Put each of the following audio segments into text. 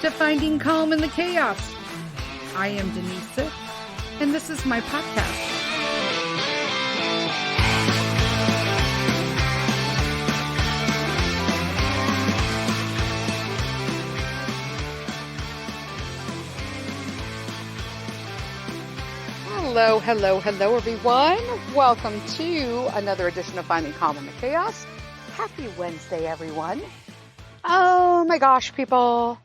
to Finding Calm in the Chaos. I am Denise Sith, and this is my podcast. Hello, everyone. Welcome to another edition of Finding Calm in the Chaos. Happy Wednesday, everyone. Oh my gosh, people.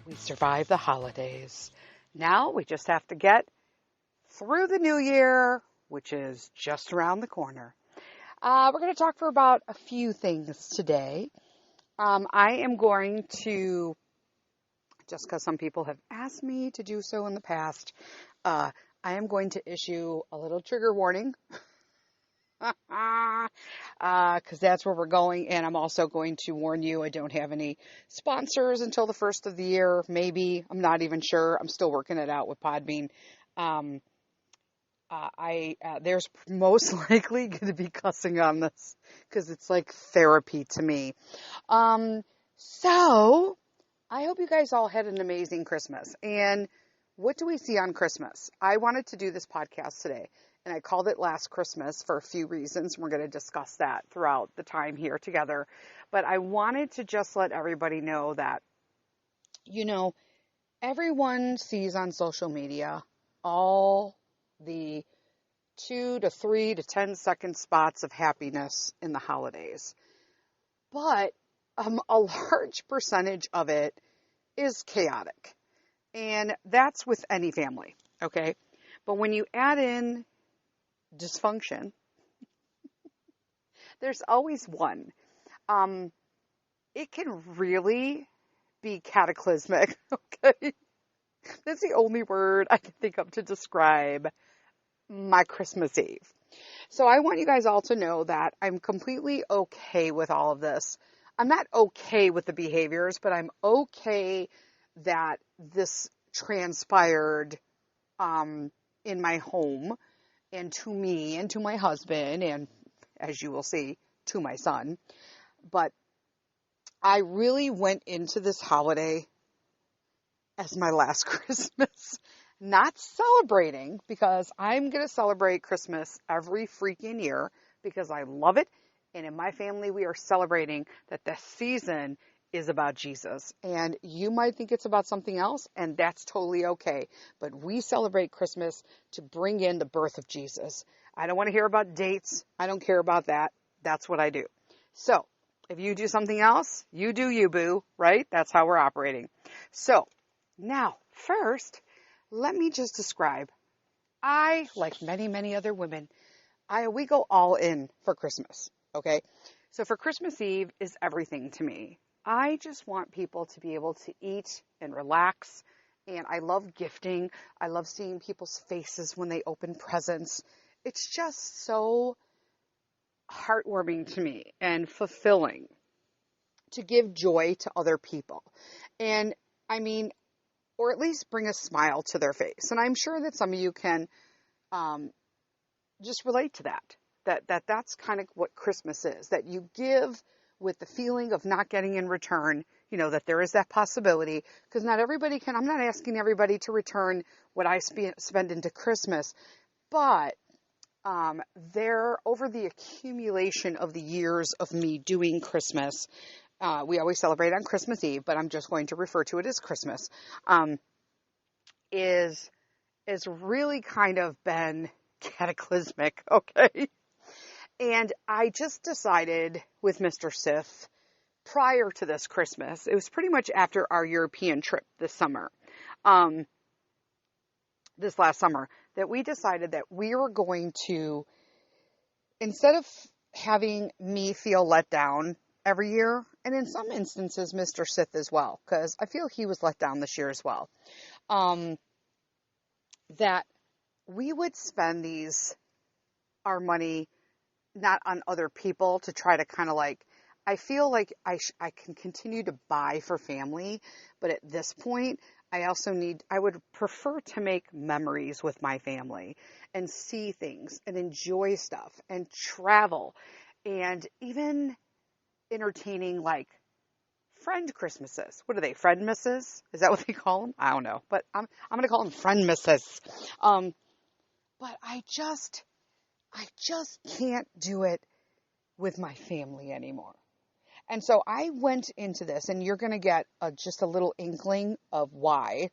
We survived the holidays. Now we just have to get through the new year, which is just around the corner. We're going to talk for about a few things today. I am going to, just because some people have asked me to do so in the past, I am going to issue a little trigger warning because that's where we're going. And I'm also going to warn you, I don't have any sponsors until the first of the year. Maybe, I'm not even sure. I'm still working it out with Podbean. There's most likely going to be cussing on this because it's like therapy to me. So I hope you guys all had an amazing Christmas. And what do we see on Christmas? I wanted to do this podcast today, and I called it Last Christmas for a few reasons. We're going to discuss that throughout the time here together. But I wanted to just let everybody know that, everyone sees on social media all the 2 to 3 to 10 second spots of happiness in the holidays. But a large percentage of it is chaotic. And that's with any family, okay? But when you add in dysfunction, there's always one. It can really be cataclysmic, okay? That's the only word I can think of to describe my Christmas Eve. So I want you guys all to know that I'm completely okay with all of this. I'm not okay with the behaviors, but I'm okay that this transpired in my home and to me and to my husband and, as you will see, to my son. But I really went into this holiday as my last Christmas, not celebrating, because I'm going to celebrate Christmas every freaking year because I love it. And in my family, we are celebrating that the season is about Jesus. And you might think it's about something else, and that's totally okay. But we celebrate Christmas to bring in the birth of Jesus. I don't want to hear about dates. I don't care about that. That's what I do. So if you do something else, you do you, boo, right? That's how we're operating. So now, first, let me just describe. I, like many, many other women, we go all in for Christmas, okay? So for Christmas Eve is everything to me. I just want people to be able to eat and relax. And I love gifting. I love seeing people's faces when they open presents. It's just so heartwarming to me and fulfilling to give joy to other people. And or at least bring a smile to their face. And I'm sure that some of you can just relate to that. That's kind of what Christmas is, that you give with the feeling of not getting in return, that there is that possibility, because not everybody can. I'm not asking everybody to return what I spend into Christmas, but over the accumulation of the years of me doing Christmas, we always celebrate on Christmas Eve, but I'm just going to refer to it as Christmas, is really kind of been cataclysmic, okay? And I just decided with Mr. Sith prior to this Christmas, it was pretty much after our European trip this last summer, that we decided that we were going to, instead of having me feel let down every year, and in some instances, Mr. Sith as well, because I feel he was let down this year as well, that we would spend our money not on other people to try to kind of I feel like I can continue to buy for family, but at this point, I would prefer to make memories with my family and see things and enjoy stuff and travel and even entertaining friend Christmases. What are they? Friend misses? Is that what they call them? I don't know, but I'm going to call them friend misses. But I just can't do it with my family anymore. And so I went into this, and you're going to get just a little inkling of why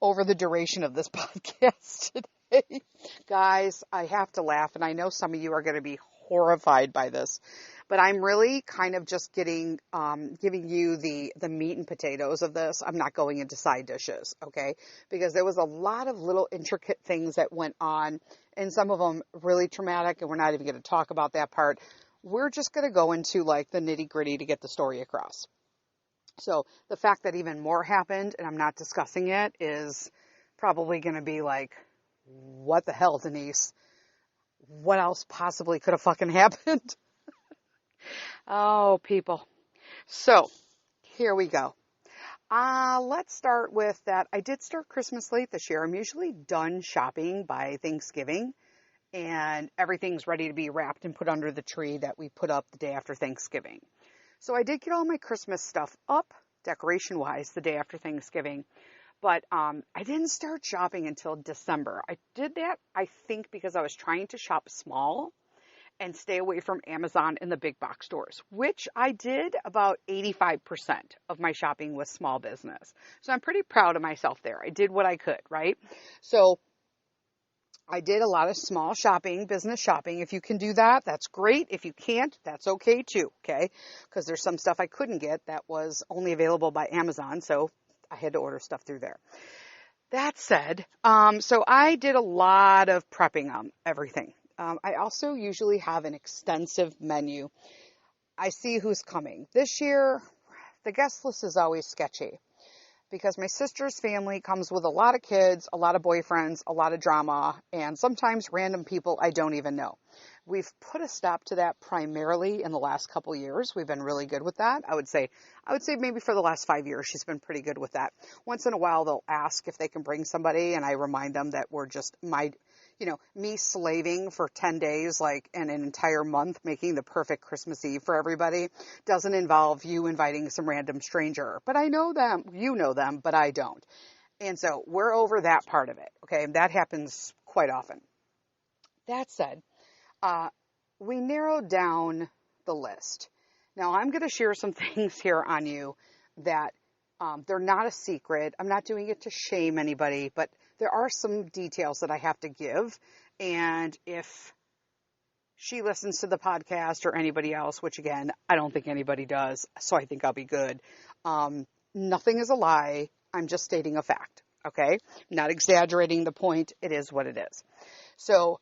over the duration of this podcast today. Guys, I have to laugh, and I know some of you are going to be horrified by this, but I'm really kind of just giving you the meat and potatoes of this. I'm not going into side dishes, okay? Because there was a lot of little intricate things that went on, and some of them really traumatic, and we're not even going to talk about that part. We're just going to go into like the nitty gritty to get the story across. So the fact that even more happened and I'm not discussing it is probably going to be like, what the hell, Denise? What else possibly could have fucking happened? Oh, people. So here we go. Let's start with that. I did start Christmas late this year. I'm usually done shopping by Thanksgiving, and everything's ready to be wrapped and put under the tree that we put up the day after Thanksgiving. So I did get all my Christmas stuff up, decoration-wise, the day after Thanksgiving. But I didn't start shopping until December. I did that, I think, because I was trying to shop small and stay away from Amazon and the big box stores, which I did. About 85% of my shopping was small business. So I'm pretty proud of myself there. I did what I could, right? So I did a lot of small shopping, business shopping. If you can do that, that's great. If you can't, that's okay too, okay? Because there's some stuff I couldn't get that was only available by Amazon, so I had to order stuff through there. That said, so I did a lot of prepping on everything. I also usually have an extensive menu. I see who's coming. This year, the guest list is always sketchy because my sister's family comes with a lot of kids, a lot of boyfriends, a lot of drama, and sometimes random people I don't even know. We've put a stop to that primarily in the last couple years. We've been really good with that. I would say maybe for the last 5 years, she's been pretty good with that. Once in a while, they'll ask if they can bring somebody, and I remind them that we're just me slaving for 10 days, like, and an entire month making the perfect Christmas Eve for everybody doesn't involve you inviting some random stranger. But I know them, you know them, but I don't. And so we're over that part of it. Okay. And that happens quite often. That said, we narrowed down the list. Now I'm going to share some things here on you that they're not a secret. I'm not doing it to shame anybody, but there are some details that I have to give. And if she listens to the podcast or anybody else, which again, I don't think anybody does, so I think I'll be good. Nothing is a lie. I'm just stating a fact. Okay. Not exaggerating the point. It is what it is. So,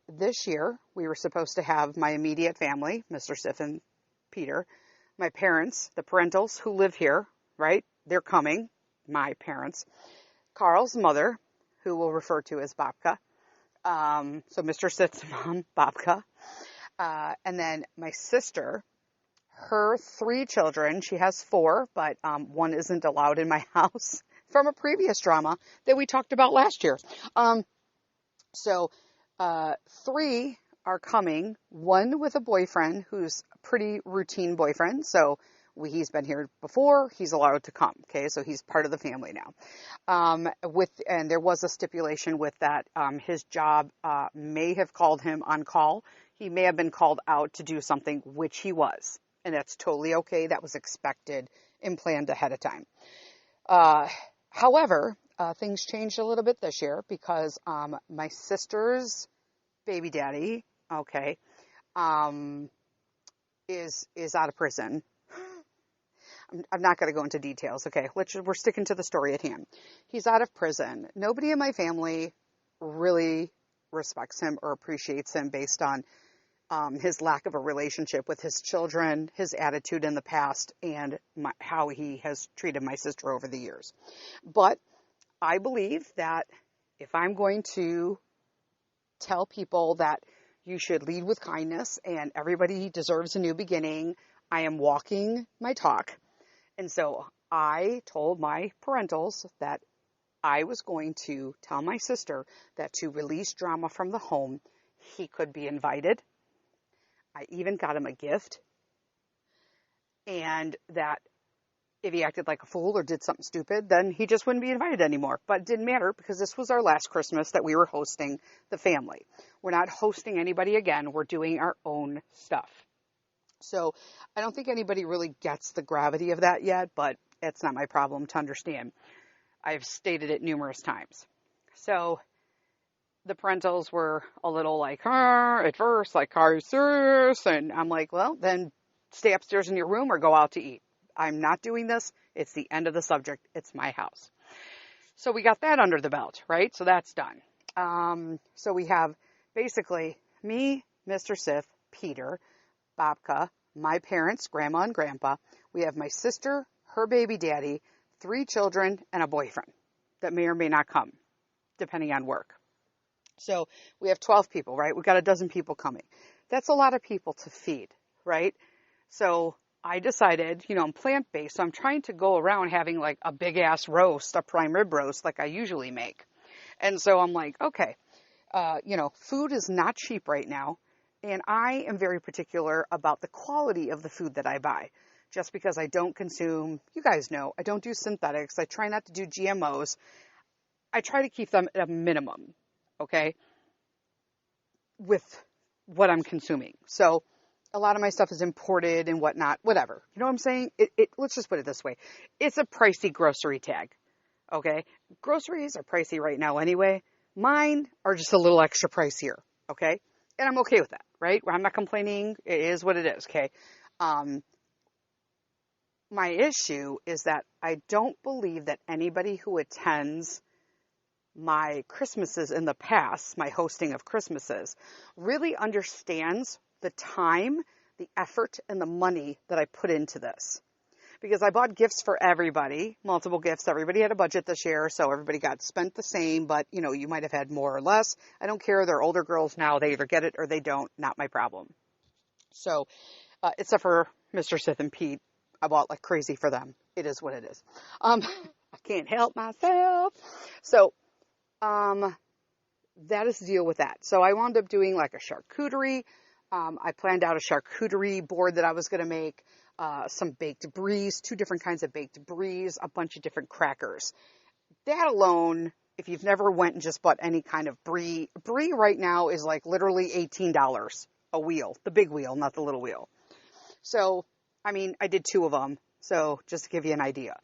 this year we were supposed to have my immediate family, Mr. Sith and Peter, my parents, the parentals who live here, right? They're coming, my parents, Carl's mother, who we'll refer to as Babka. So Mr. Sith's mom, Babka. And then my sister, her 3 children. She has 4, but one isn't allowed in my house from a previous drama that we talked about last year. So 3 are coming, 1 with a boyfriend who's a pretty routine boyfriend. So he's been here before, he's allowed to come. Okay. So he's part of the family now. And there was a stipulation with that. His job, may have called him on call. He may have been called out to do something, which he was, and that's totally okay. That was expected and planned ahead of time. However, things changed a little bit this year because, my sister's baby daddy, okay, is out of prison. I'm not going to go into details. Okay, we're sticking to the story at hand. He's out of prison. Nobody in my family really respects him or appreciates him based on his lack of a relationship with his children, his attitude in the past, and how he has treated my sister over the years. But I believe that if I'm going to tell people that you should lead with kindness and everybody deserves a new beginning, I am walking my talk. And so I told my parentals that I was going to tell my sister that to release drama from the home, he could be invited. I even got him a gift. and that if he acted like a fool or did something stupid, then he just wouldn't be invited anymore. But it didn't matter because this was our last Christmas that we were hosting the family. We're not hosting anybody again. We're doing our own stuff. So I don't think anybody really gets the gravity of that yet, but it's not my problem to understand. I've stated it numerous times. So the parentals were a little like, at first, like, are you serious? And I'm like, well, then stay upstairs in your room or go out to eat. I'm not doing this. It's the end of the subject. It's my house. So we got that under the belt, right? So that's done. So we have basically me, Mr. Sith, Peter, Babka, my parents, Grandma and Grandpa. We have my sister, her baby daddy, 3 children, and a boyfriend that may or may not come, depending on work. So we have 12 people, right? We've got a dozen people coming. That's a lot of people to feed, right? So I decided, I'm plant-based, so I'm trying to go around having like a big-ass roast, a prime rib roast like I usually make. And so I'm like, okay, food is not cheap right now, and I am very particular about the quality of the food that I buy. Just because I don't consume, you guys know, I don't do synthetics. I try not to do GMOs. I try to keep them at a minimum, okay, with what I'm consuming. So a lot of my stuff is imported and whatnot, whatever. You know what I'm saying? Let's just put it this way. It's a pricey grocery tag, okay? Groceries are pricey right now anyway. Mine are just a little extra pricier, okay? And I'm okay with that, right? I'm not complaining. It is what it is, okay? My issue is that I don't believe that anybody who attends my Christmases in the past, my hosting of Christmases, really understands the time, the effort, and the money that I put into this. Because I bought gifts for everybody, multiple gifts. Everybody had a budget this year, so everybody got spent the same, but, you might have had more or less. I don't care. They're older girls now. They either get it or they don't. Not my problem. So, except for Mr. Sith and Pete, I bought like crazy for them. It is what it is. I can't help myself. So, that is the deal with that. So I wound up doing like a charcuterie. I planned out a charcuterie board that I was going to make, some baked brie, 2 different kinds of baked brie, a bunch of different crackers. That alone, if you've never went and just bought any kind of brie right now is like literally $18 a wheel, the big wheel, not the little wheel. So, I did 2 of them. So just to give you an idea.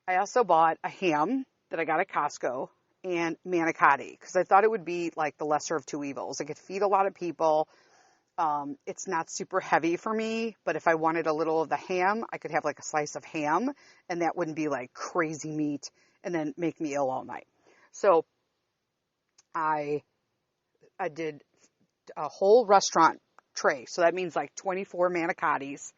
I also bought a ham that I got at Costco and manicotti because I thought it would be like the lesser of 2 evils. It could feed a lot of people. It's not super heavy for me, but if I wanted a little of the ham, I could have like a slice of ham and that wouldn't be like crazy meat and then make me ill all night. So I did a whole restaurant tray. So that means like 24 manicottis.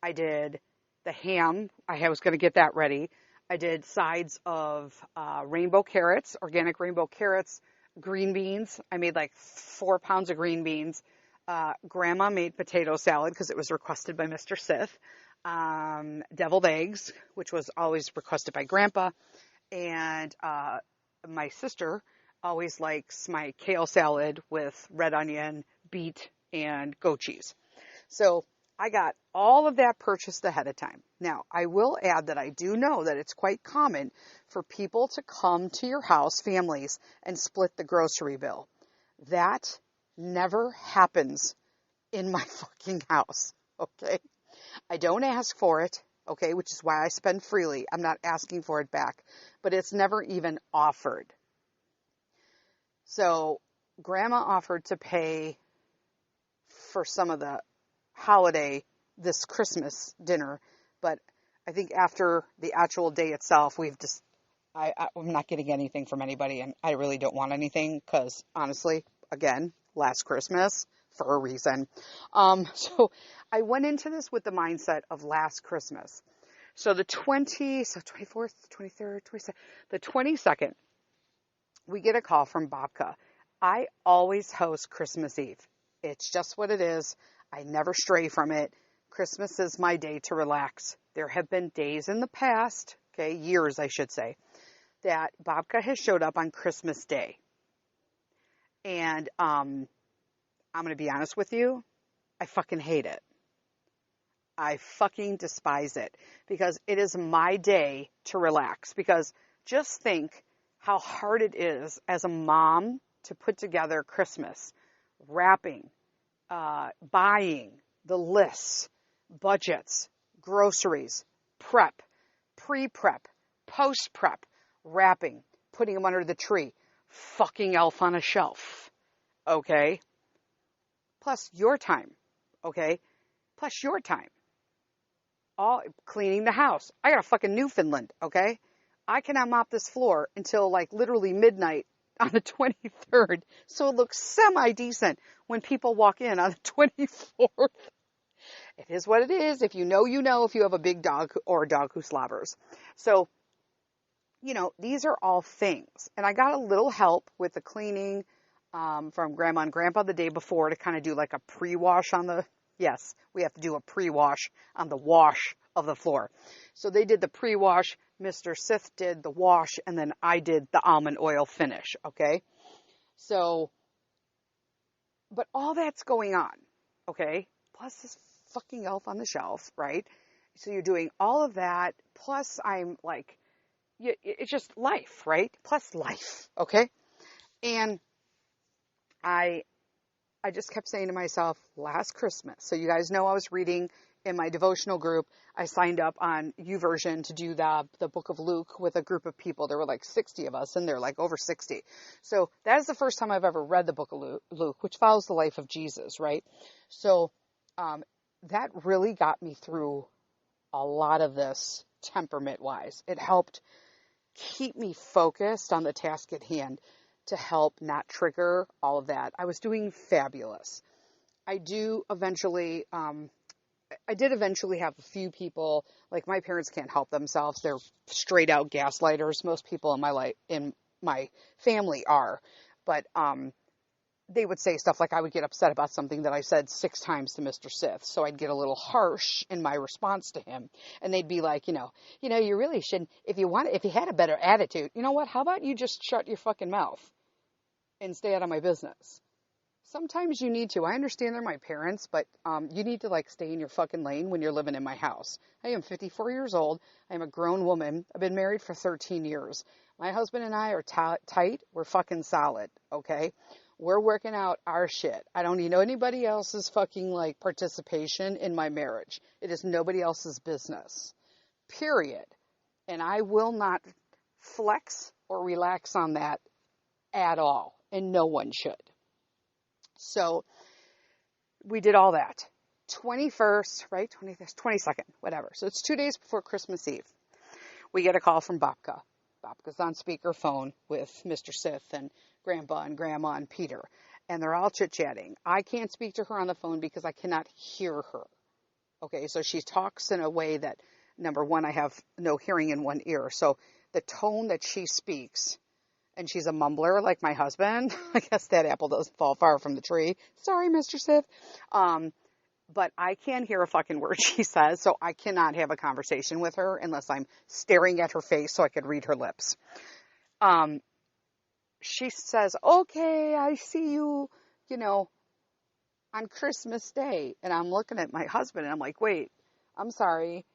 I did the ham. I was going to get that ready. I did sides of rainbow carrots, organic rainbow carrots, green beans. I made like 4 pounds of green beans. Grandma made potato salad because it was requested by Mr. Sith. Deviled eggs, which was always requested by Grandpa. And my sister always likes my kale salad with red onion, beet, and goat cheese. So I got all of that purchased ahead of time. Now, I will add that I do know that it's quite common for people to come to your house, families, and split the grocery bill. That never happens in my fucking house, okay? I don't ask for it, okay, which is why I spend freely. I'm not asking for it back, but it's never even offered. So, Grandma offered to pay for some of the holiday, this Christmas dinner, but I think after the actual day itself, I'm not getting anything from anybody, and I really don't want anything, because honestly, again, last Christmas, for a reason. So I went into this with the mindset of last Christmas. So 24th, 23rd, 22nd, the 22nd, we get a call from Babka. I always host Christmas Eve. It's just what it is. I never stray from it. Christmas is my day to relax. There have been days in the past, okay, years I should say, that Babka has showed up on Christmas Day. And I'm going to be honest with you, I fucking hate it. I fucking despise it because it is my day to relax. Because just think how hard it is as a mom to put together Christmas, wrapping, buying, the lists, budgets, groceries, prep, pre-prep, post-prep, wrapping, putting them under the tree, fucking elf on a shelf, okay? Plus your time, okay? Plus your time. All cleaning the house. I got a fucking Newfoundland, okay? I cannot mop this floor until like literally midnight on the 23rd, so it looks semi-decent when people walk in on the 24th. It is what it is. If you know, you know, if you have a big dog or a dog who slobbers. So, you know, these are all things. And I got a little help with the cleaning from Grandma and Grandpa the day before to kind of do like a pre-wash on the, yes, we have to do a pre-wash on the wash of the floor. So they did the pre-wash, Mr. Sith did the wash, and then I did the almond oil finish, okay? So, but all that's going on, okay? Plus this fucking elf on the shelf, right? So you're doing all of that, plus I'm like, it's just life, right? Plus life, okay? And I just kept saying to myself, last Christmas, so you guys know I was reading in my devotional group, I signed up on YouVersion to do the book of Luke with a group of people. There were like 60 of us, and they're like over 60. So that is the first time I've ever read the book of Luke, which follows the life of Jesus, right? So that really got me through a lot of this temperament-wise. It helped keep me focused on the task at hand to help not trigger all of that. I was doing fabulous. I did eventually have a few people, like my parents can't help themselves. They're straight out gaslighters. Most people in my family are, but they would say stuff like I would get upset about something that I said 6 times to Mr. Sith. So I'd get a little harsh in my response to him. And they'd be like, you really shouldn't, if you had a better attitude, you know what? How about you just shut your fucking mouth and stay out of my business? Sometimes you need to. I understand they're my parents, but you need to like stay in your fucking lane when you're living in my house. I am 54 years old. I am a grown woman. I've been married for 13 years. My husband and I are tight. We're fucking solid, okay? We're working out our shit. I don't need anybody else's fucking like participation in my marriage. It is nobody else's business. Period. And I will not flex or relax on that at all. And no one should. So we did all that. 21st, right? 22nd, whatever. So it's 2 days before Christmas Eve. We get a call from Babka. Babka's on speakerphone with Mr. Sith and Grandpa and Grandma and Peter. And they're all chit-chatting. I can't speak to her on the phone because I cannot hear her. Okay, so she talks in a way that, number one, I have no hearing in one ear. So the tone that she speaks, and she's a mumbler like my husband. I guess that apple doesn't fall far from the tree. Sorry, Mr. Sith. But I can't hear a fucking word she says, so I cannot have a conversation with her unless I'm staring at her face so I could read her lips. She says, okay, I see you, on Christmas Day. And I'm looking at my husband and I'm like, wait, I'm sorry.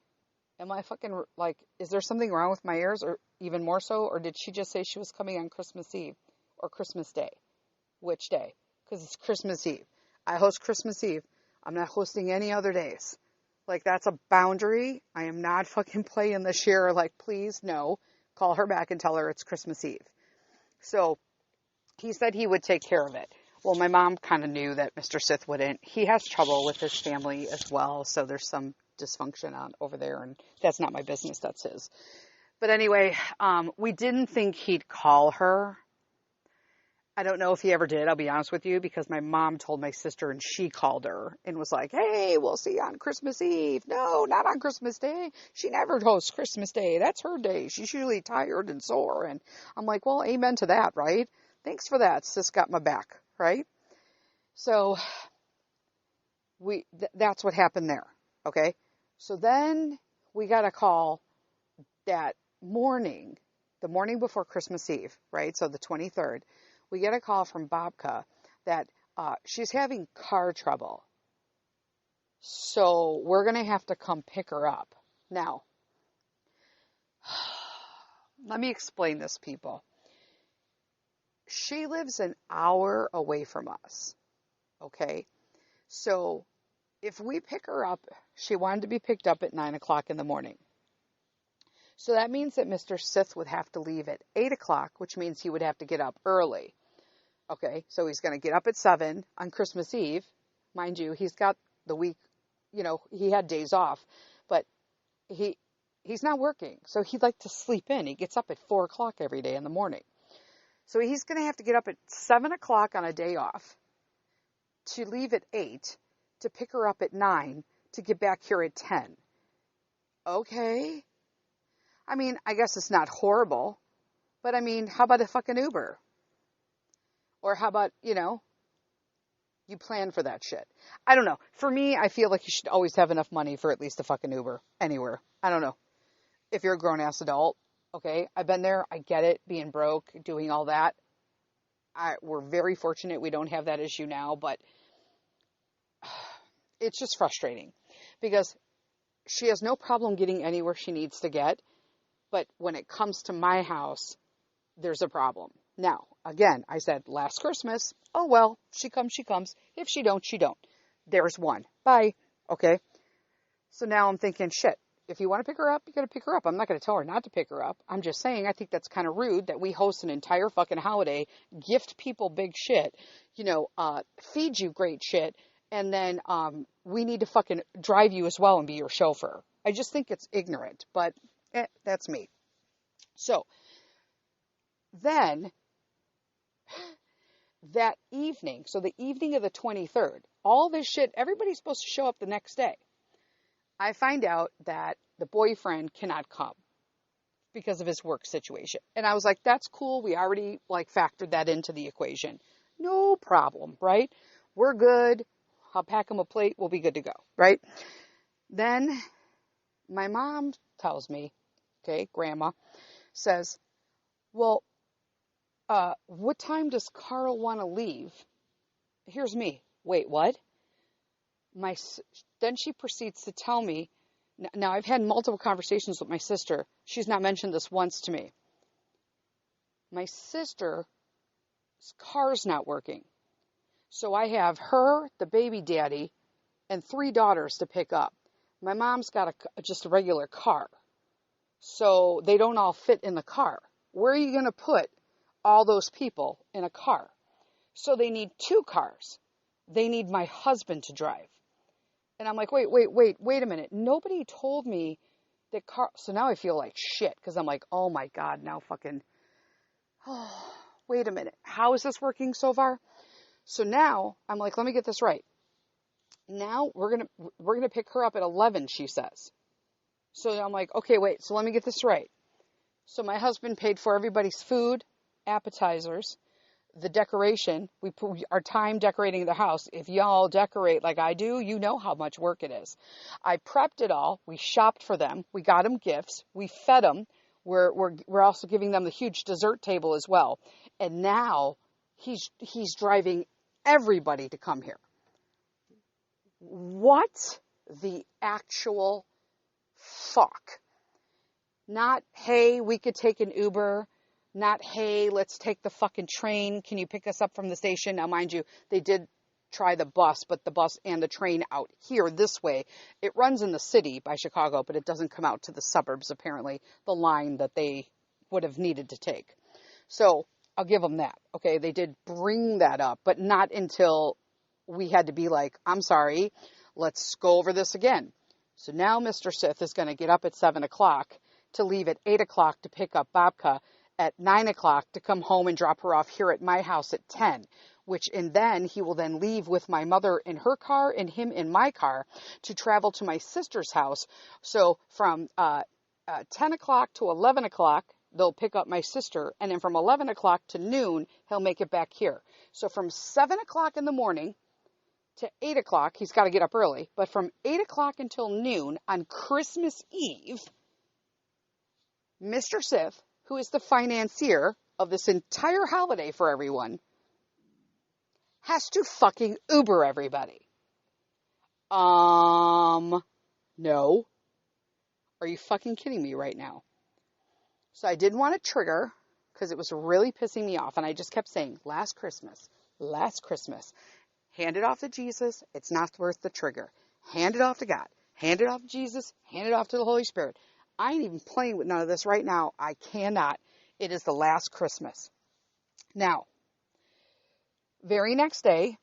Am I fucking, like, is there something wrong with my ears, or even more so? Or did she just say she was coming on Christmas Eve or Christmas Day? Which day? Because it's Christmas Eve. I host Christmas Eve. I'm not hosting any other days. Like, that's a boundary. I am not fucking playing this year. Like, please, no. Call her back and tell her it's Christmas Eve. So he said he would take care of it. Well, my mom kind of knew that Mr. Sith wouldn't. He has trouble with his family as well. So there's some dysfunction over there, and that's not my business. That's his. But anyway, we didn't think he'd call her. I don't know if he ever did, I'll be honest with you, because my mom told my sister and she called her and was like, hey, we'll see you on Christmas Eve. No, not on Christmas Day. She never hosts Christmas Day. That's her day. She's usually tired and sore. And I'm like, well, amen to that, right? Thanks for that. Sis got my back, right? So that's what happened there, okay? So then we got a call that morning, the morning before Christmas Eve, right? So the 23rd. We get a call from Babka that she's having car trouble. So we're going to have to come pick her up. Now, let me explain this, people. She lives an hour away from us. Okay? So if we pick her up, she wanted to be picked up at 9 o'clock in the morning. So that means that Mr. Sith would have to leave at 8 o'clock, which means he would have to get up early. Okay, so he's going to get up at 7 on Christmas Eve. Mind you, he's got the week, he had days off, but he's not working. So he'd like to sleep in. He gets up at 4 o'clock every day in the morning. So he's going to have to get up at 7 o'clock on a day off, to leave at 8, to pick her up at 9, to get back here at 10. Okay. I mean, I guess it's not horrible, but I mean, how about a fucking Uber? Or how about, you plan for that shit. I don't know. For me, I feel like you should always have enough money for at least a fucking Uber anywhere. I don't know. If you're a grown-ass adult, okay, I've been there. I get it, being broke, doing all that. We're very fortunate we don't have that issue now, but it's just frustrating because she has no problem getting anywhere she needs to get, but when it comes to my house, there's a problem. Now, again, I said last Christmas, oh well, she comes, she comes. If she don't, she don't. There's one. Bye. Okay. So now I'm thinking, shit, if you want to pick her up, you got to pick her up. I'm not going to tell her not to pick her up. I'm just saying, I think that's kind of rude that we host an entire fucking holiday, gift people big shit, feed you great shit, and then we need to fucking drive you as well and be your chauffeur. I just think it's ignorant, but that's me. So then that evening, so the evening of the 23rd, all this shit, everybody's supposed to show up the next day. I find out that the boyfriend cannot come because of his work situation. And I was like, that's cool. We already factored that into the equation. No problem, right? We're good. I'll pack him a plate. We'll be good to go, right? Then my mom tells me, okay, grandma says, well, what time does Carl want to leave? Here's me. Wait, what? Then she proceeds to tell me, now I've had multiple conversations with my sister. She's not mentioned this once to me. My sister's car's not working. So I have her, the baby daddy, and 3 daughters to pick up. My mom's got just a regular car. So they don't all fit in the car. Where are you going to put all those people in a car? So they need 2 cars. They need my husband to drive. And I'm like, wait a minute. Nobody told me that car. So now I feel like shit because I'm like, oh my God, now fucking, wait a minute. How is this working so far? So now I'm like, let me get this right. Now we're going to pick her up at 11, she says. So I'm like, okay, wait, so let me get this right. So my husband paid for everybody's food, appetizers, the decoration. We put our time decorating the house. If y'all decorate like I do, you know how much work it is. I prepped it all. We shopped for them. We got them gifts. We fed them. We're also giving them the huge dessert table as well. And now he's driving everybody to come here. What the actual fuck? Not, hey, we could take an Uber. Not, hey, let's take the fucking train. Can you pick us up from the station? Now, mind you, they did try the bus, but the bus and the train out here this way. It runs in the city by Chicago, but it doesn't come out to the suburbs, apparently, the line that they would have needed to take. So I'll give them that. Okay, they did bring that up, but not until we had to be like, I'm sorry, let's go over this again. So now Mr. Sith is going to get up at 7 o'clock to leave at 8 o'clock to pick up Babka at 9 o'clock to come home and drop her off here at my house at 10, and then he will then leave with my mother in her car and him in my car to travel to my sister's house. So from 10 o'clock to 11 o'clock, they'll pick up my sister, and then from 11 o'clock to noon, he'll make it back here. So from 7 o'clock in the morning to 8 o'clock, he's got to get up early, but from 8 o'clock until noon on Christmas Eve, Mr. Sith, who is the financier of this entire holiday for everyone, has to fucking Uber everybody. No. Are you fucking kidding me right now? So I didn't want to trigger because it was really pissing me off. And I just kept saying, last Christmas, hand it off to Jesus. It's not worth the trigger. Hand it off to God. Hand it off to Jesus. Hand it off to the Holy Spirit. I ain't even playing with none of this right now. I cannot. It is the last Christmas. Now, very next day,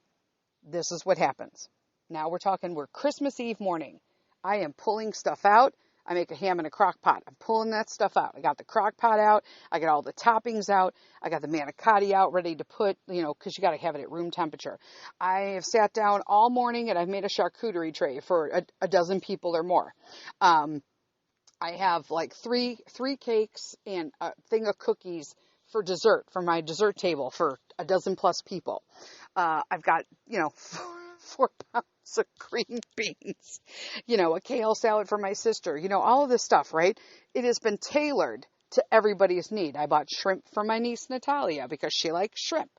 this is what happens. Now we're Christmas Eve morning. I am pulling stuff out. I make a ham in a crock pot. I'm pulling that stuff out. I got the crock pot out. I got all the toppings out. I got the manicotti out ready to put, because you got to have it at room temperature. I have sat down all morning and I've made a charcuterie tray for a dozen people or more. I have like three cakes and a thing of cookies for dessert, for my dessert table for a dozen plus people. I've got, 4 pounds of green beans, a kale salad for my sister, all of this stuff, right? It has been tailored to everybody's need. I bought shrimp for my niece Natalia because she likes shrimp.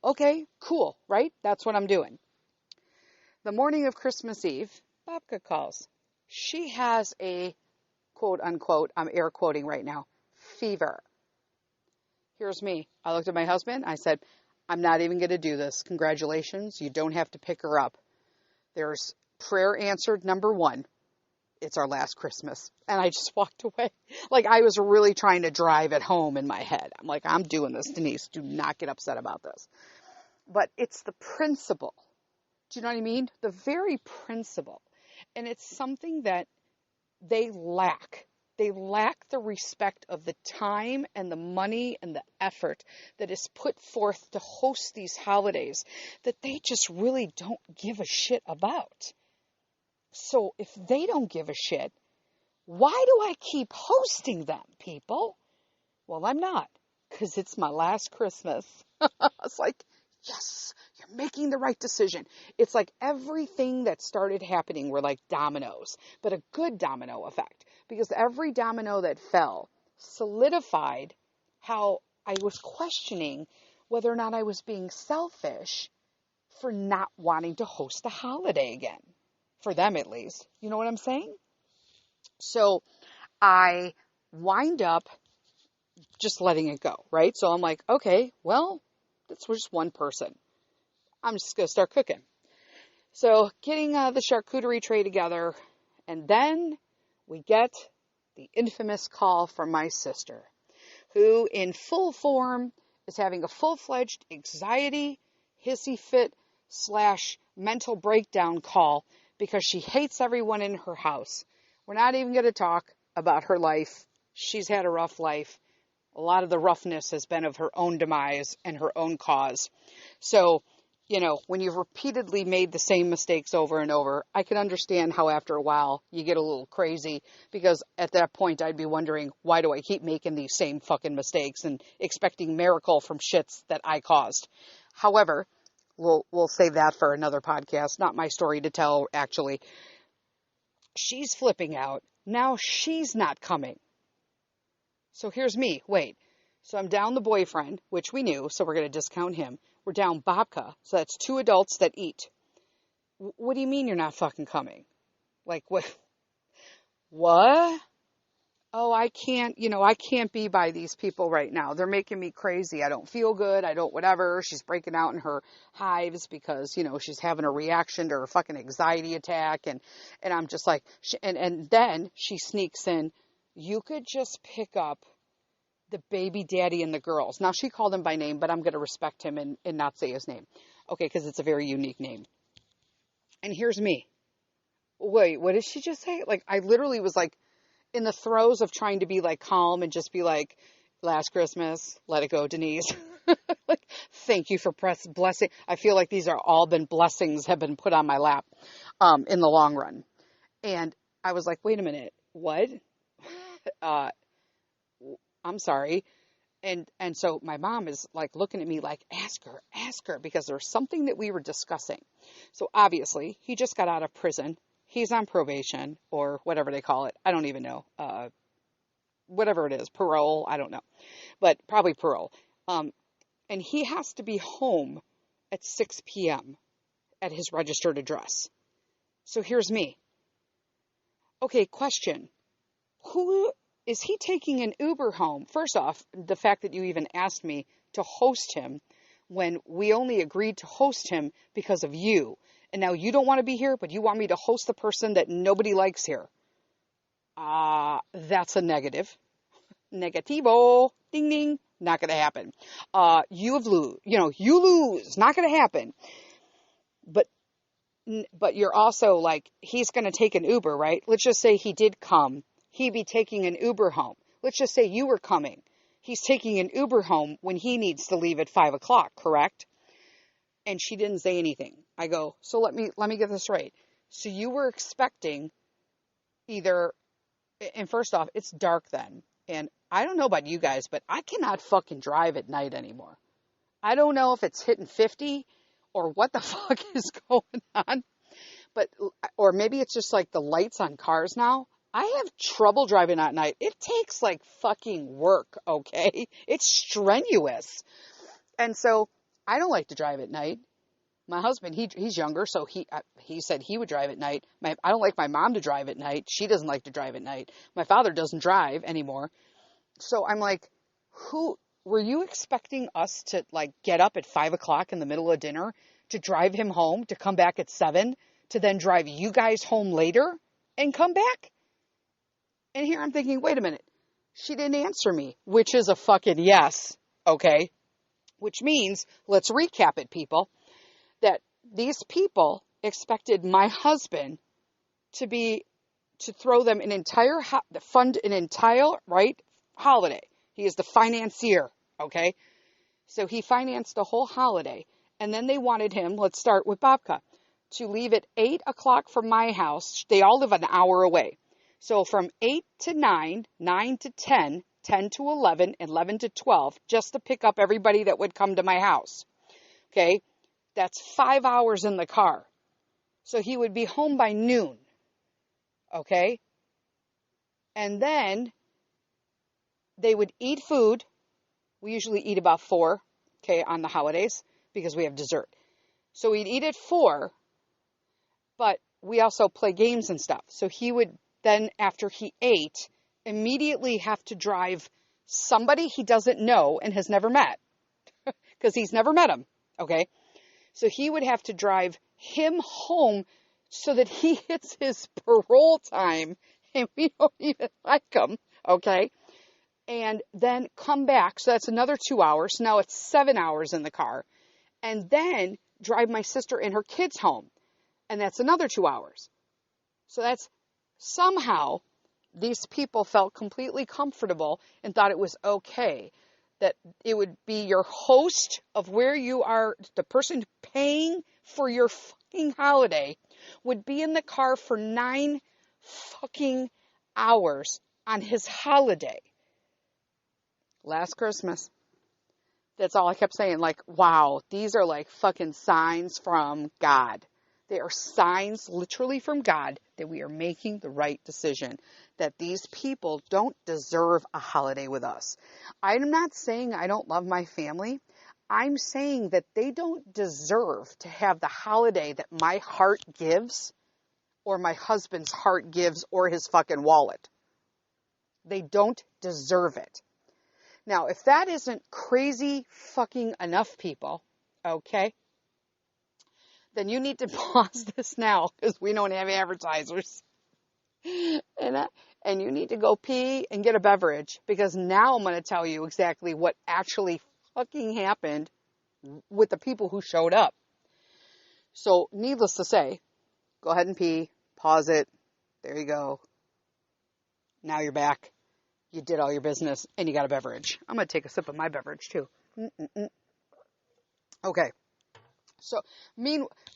Okay, cool, right? That's what I'm doing. The morning of Christmas Eve, Babka calls. She has a quote unquote, I'm air quoting right now, fever. Here's me. I looked at my husband. I said, I'm not even going to do this. Congratulations. You don't have to pick her up. There's prayer answered number 1. It's our last Christmas. And I just walked away. Like I was really trying to drive it home in my head. I'm like, I'm doing this, Denise. Do not get upset about this. But it's the principle. Do you know what I mean? The very principle. And it's something that they lack. They lack the respect of the time and the money and the effort that is put forth to host these holidays that they just really don't give a shit about. So if they don't give a shit, why do I keep hosting them, people? Well, I'm not, because it's my last Christmas. It's like, yes, you're making the right decision. It's like everything that started happening were like dominoes, but a good domino effect. Because every domino that fell solidified how I was questioning whether or not I was being selfish for not wanting to host a holiday again. For them, at least. You know what I'm saying? So I wind up just letting it go, right? So I'm like, okay, well, that's just one person. I'm just going to start cooking. So getting the charcuterie tray together, and then we get the infamous call from my sister, who in full form is having a full-fledged anxiety, hissy fit / mental breakdown call because she hates everyone in her house. We're not even going to talk about her life. She's had a rough life. A lot of the roughness has been of her own demise and her own cause. So, when you've repeatedly made the same mistakes over and over, I can understand how after a while you get a little crazy, because at that point I'd be wondering, why do I keep making these same fucking mistakes and expecting miracle from shits that I caused? However, we'll save that for another podcast. Not my story to tell, actually. She's flipping out. Now she's not coming. So here's me. Wait. So I'm down the boyfriend, which we knew, so we're going to discount him. We're down Babka, so that's 2 adults that eat. What do you mean you're not fucking coming? Like, what? What? Oh, I can't be by these people right now. They're making me crazy. I don't feel good. I don't whatever. She's breaking out in her hives because, she's having a reaction to her fucking anxiety attack. And I'm just like, and then she sneaks in, you could just pick up the baby daddy and the girls. Now, she called him by name, but I'm going to respect him and not say his name. Okay, because it's a very unique name. And here's me. Wait, what did she just say? Like, I literally was like in the throes of trying to be like calm and just be like, last Christmas, let it go, Denise. Like, thank you for blessing. I feel like these are all been blessings have been put on my lap in the long run. And I was like, wait a minute, what? I'm sorry. And so my mom is like looking at me like, ask her, because there's something that we were discussing. So obviously he just got out of prison. He's on probation or whatever they call it. I don't even know. Whatever it is, parole. I don't know, but probably parole. And he has to be home at 6 p.m. at his registered address. So here's me. Okay, question. Who is he taking an Uber home? First off, the fact that you even asked me to host him when we only agreed to host him because of you. And now you don't want to be here, but you want me to host the person that nobody likes here. That's a negative. Negativo. Ding ding. Not going to happen. You lose. Not going to happen. But you're also like, he's going to take an Uber, right? Let's just say he did come. He'd be taking an Uber home. Let's just say you were coming. He's taking an Uber home when he needs to leave at 5 o'clock, correct? And she didn't say anything. I go, so let me get this right. So you were expecting either, and first off, it's dark then. And I don't know about you guys, but I cannot fucking drive at night anymore. I don't know if it's hitting 50 or what the fuck is going on. Or maybe it's just like the lights on cars now. I have trouble driving at night. It takes like fucking work, okay? It's strenuous. And so I don't like to drive at night. My husband, he's younger, so he said he would drive at night. I don't like my mom to drive at night. She doesn't like to drive at night. My father doesn't drive anymore. So I'm like, were you expecting us to like get up at 5 o'clock in the middle of dinner to drive him home, to come back at 7, to then drive you guys home later and come back? And here I'm thinking, wait a minute, she didn't answer me, which is a fucking yes, okay? Which means, let's recap it, people, that these people expected my husband to throw them fund an entire, right, holiday. He is the financier, okay? So he financed the whole holiday. And then they wanted him, let's start with Babka, to leave at 8 o'clock from my house. They all live an hour away. So from 8 to 9, 9 to 10, 10 to 11, 11 to 12, just to pick up everybody that would come to my house. Okay? That's 5 hours in the car. So he would be home by noon. Okay? And then they would eat food. We usually eat about 4, okay, on the holidays because we have dessert. So we'd eat at 4, but we also play games and stuff. So he would then, after he ate, immediately have to drive somebody he doesn't know and has never met because he's never met him, okay? So he would have to drive him home so that he hits his parole time and we don't even like him, okay? And then come back. So that's another 2 hours. Now it's 7 hours in the car. And then drive my sister and her kids home. And that's another 2 hours. So that's somehow these people felt completely comfortable and thought it was okay that it would be your host of where you are, the person paying for your fucking holiday would be in the car for 9 fucking hours on his holiday. Last Christmas. That's all I kept saying. Like, wow, these are like fucking signs from God. They are signs literally from God that we are making the right decision. That these people don't deserve a holiday with us. I'm not saying I don't love my family. I'm saying that they don't deserve to have the holiday that my heart gives or my husband's heart gives or his fucking wallet. They don't deserve it. Now, if that isn't crazy fucking enough, people, okay, then you need to pause this now because we don't have advertisers. And you need to go pee and get a beverage because now I'm going to tell you exactly what actually fucking happened with the people who showed up. So, needless to say, go ahead and pee, pause it, there you go. Now you're back. You did all your business, and you got a beverage. I'm going to take a sip of my beverage, too. Okay. So,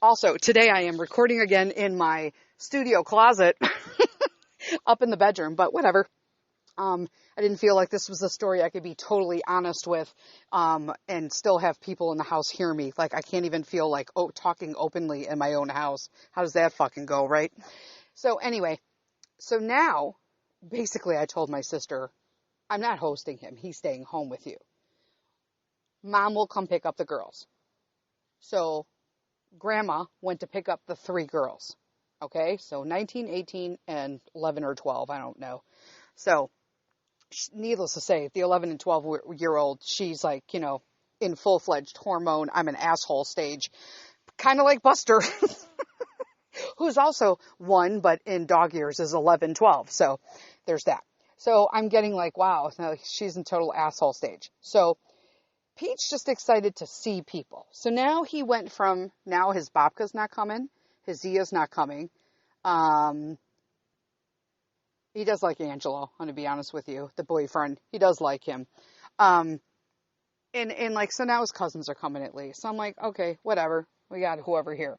also, today I am recording again in my studio closet up in the bedroom, but whatever. I didn't feel like this was a story I could be totally honest with and still have people in the house hear me. Like, I can't even feel like talking openly in my own house. How does that fucking go, right? So, anyway, so now, basically, I told my sister, I'm not hosting him. He's staying home with you. Mom will come pick up the girls. So Grandma went to pick up the 3 girls. Okay, so 19, 18, and 11 or 12, I don't know. So, needless to say, the 11 and 12-year-old, she's like, in full-fledged hormone, I'm an asshole stage. Kind of like Buster, who's also 1, but in dog years is 11, 12. So, there's that. So, I'm getting like, wow, she's in total asshole stage. So, Pete's just excited to see people. So now he went from, now his babka's not coming, his Zia's not coming. He does like Angelo, I'm going to be honest with you, the boyfriend. He does like him. And like, so now his cousins are coming at least. So I'm like, okay, whatever. We got whoever here.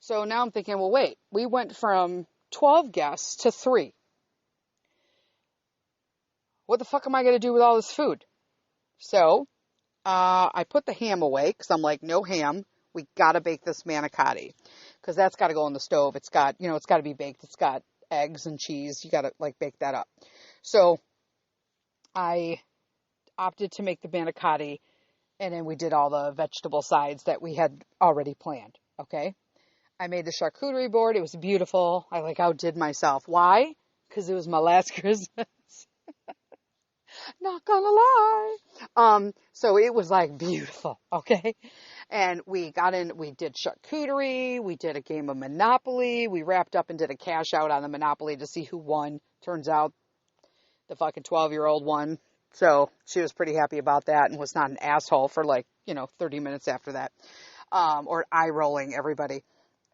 So now I'm thinking, well, wait, we went from 12 guests to 3. What the fuck am I going to do with all this food? So I put the ham away because I'm like, no ham. We got to bake this manicotti because that's got to go on the stove. It's got, it's got to be baked. It's got eggs and cheese. You got to like bake that up. So I opted to make the manicotti, and then we did all the vegetable sides that we had already planned. Okay. I made the charcuterie board. It was beautiful. I like outdid myself. Why? Because it was my last Christmas. Not gonna lie. So it was like beautiful, okay? And we did charcuterie, we did a game of Monopoly, we wrapped up and did a cash out on the Monopoly to see who won. Turns out the fucking 12-year-old won. So she was pretty happy about that and was not an asshole for like, 30 minutes after that. Or eye rolling everybody.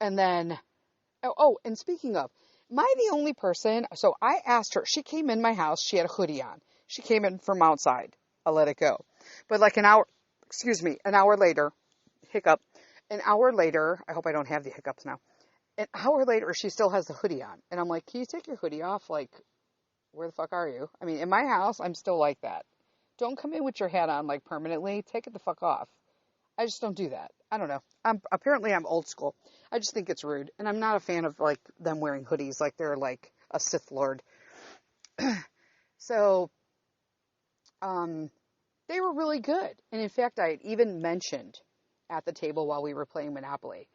And then, and speaking of, am I the only person? So I asked her, she came in my house, she had a hoodie on. She came in from outside. I let it go. But like an hour later, hiccup, an hour later, I hope I don't have the hiccups now. An hour later, she still has the hoodie on. And I'm like, can you take your hoodie off? Like, where the fuck are you? I mean, in my house, I'm still like that. Don't come in with your hat on like permanently. Take it the fuck off. I just don't do that. I don't know. I'm old school. I just think it's rude. And I'm not a fan of like them wearing hoodies like they're like a Sith Lord. So, they were really good. And in fact, I had even mentioned at the table while we were playing Monopoly,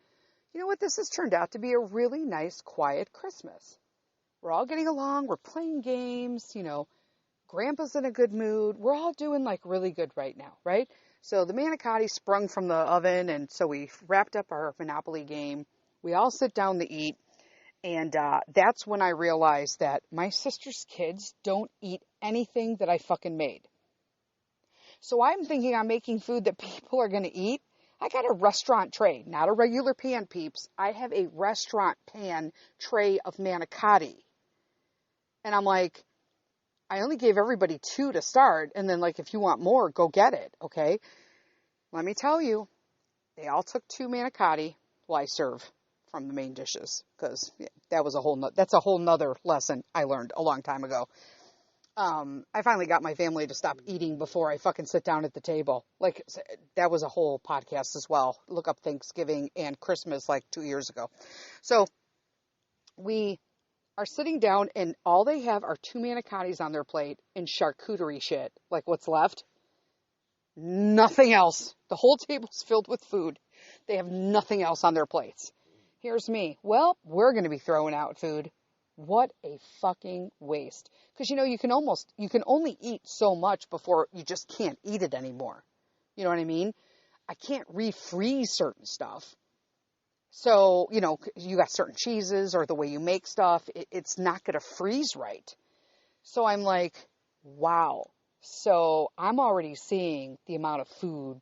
you know what, this has turned out to be a really nice, quiet Christmas. We're all getting along. We're playing games, Grandpa's in a good mood. We're all doing like really good right now, right? So the manicotti sprung from the oven, and so we wrapped up our Monopoly game. We all sit down to eat, and that's when I realized that my sister's kids don't eat anything that I fucking made. So I'm thinking I'm making food that people are going to eat. I got a restaurant tray, not a regular pan, peeps. I have a restaurant pan tray of manicotti. And I'm like, I only gave everybody 2 to start. And then like, if you want more, go get it. Okay. Let me tell you, they all took 2 manicotti. Well, I serve from the main dishes because that's a whole nother lesson I learned a long time ago. I finally got my family to stop eating before I fucking sit down at the table. Like, that was a whole podcast as well. Look up Thanksgiving and Christmas like 2 years ago. So we are sitting down and all they have are 2 manicottis on their plate and charcuterie shit. Like, what's left? Nothing else. The whole table's filled with food. They have nothing else on their plates. Here's me. Well, we're going to be throwing out food. What a fucking waste. Because, you can only eat so much before you just can't eat it anymore. You know what I mean? I can't refreeze certain stuff. So, you got certain cheeses or the way you make stuff, it's not going to freeze right. So I'm like, wow. So I'm already seeing the amount of food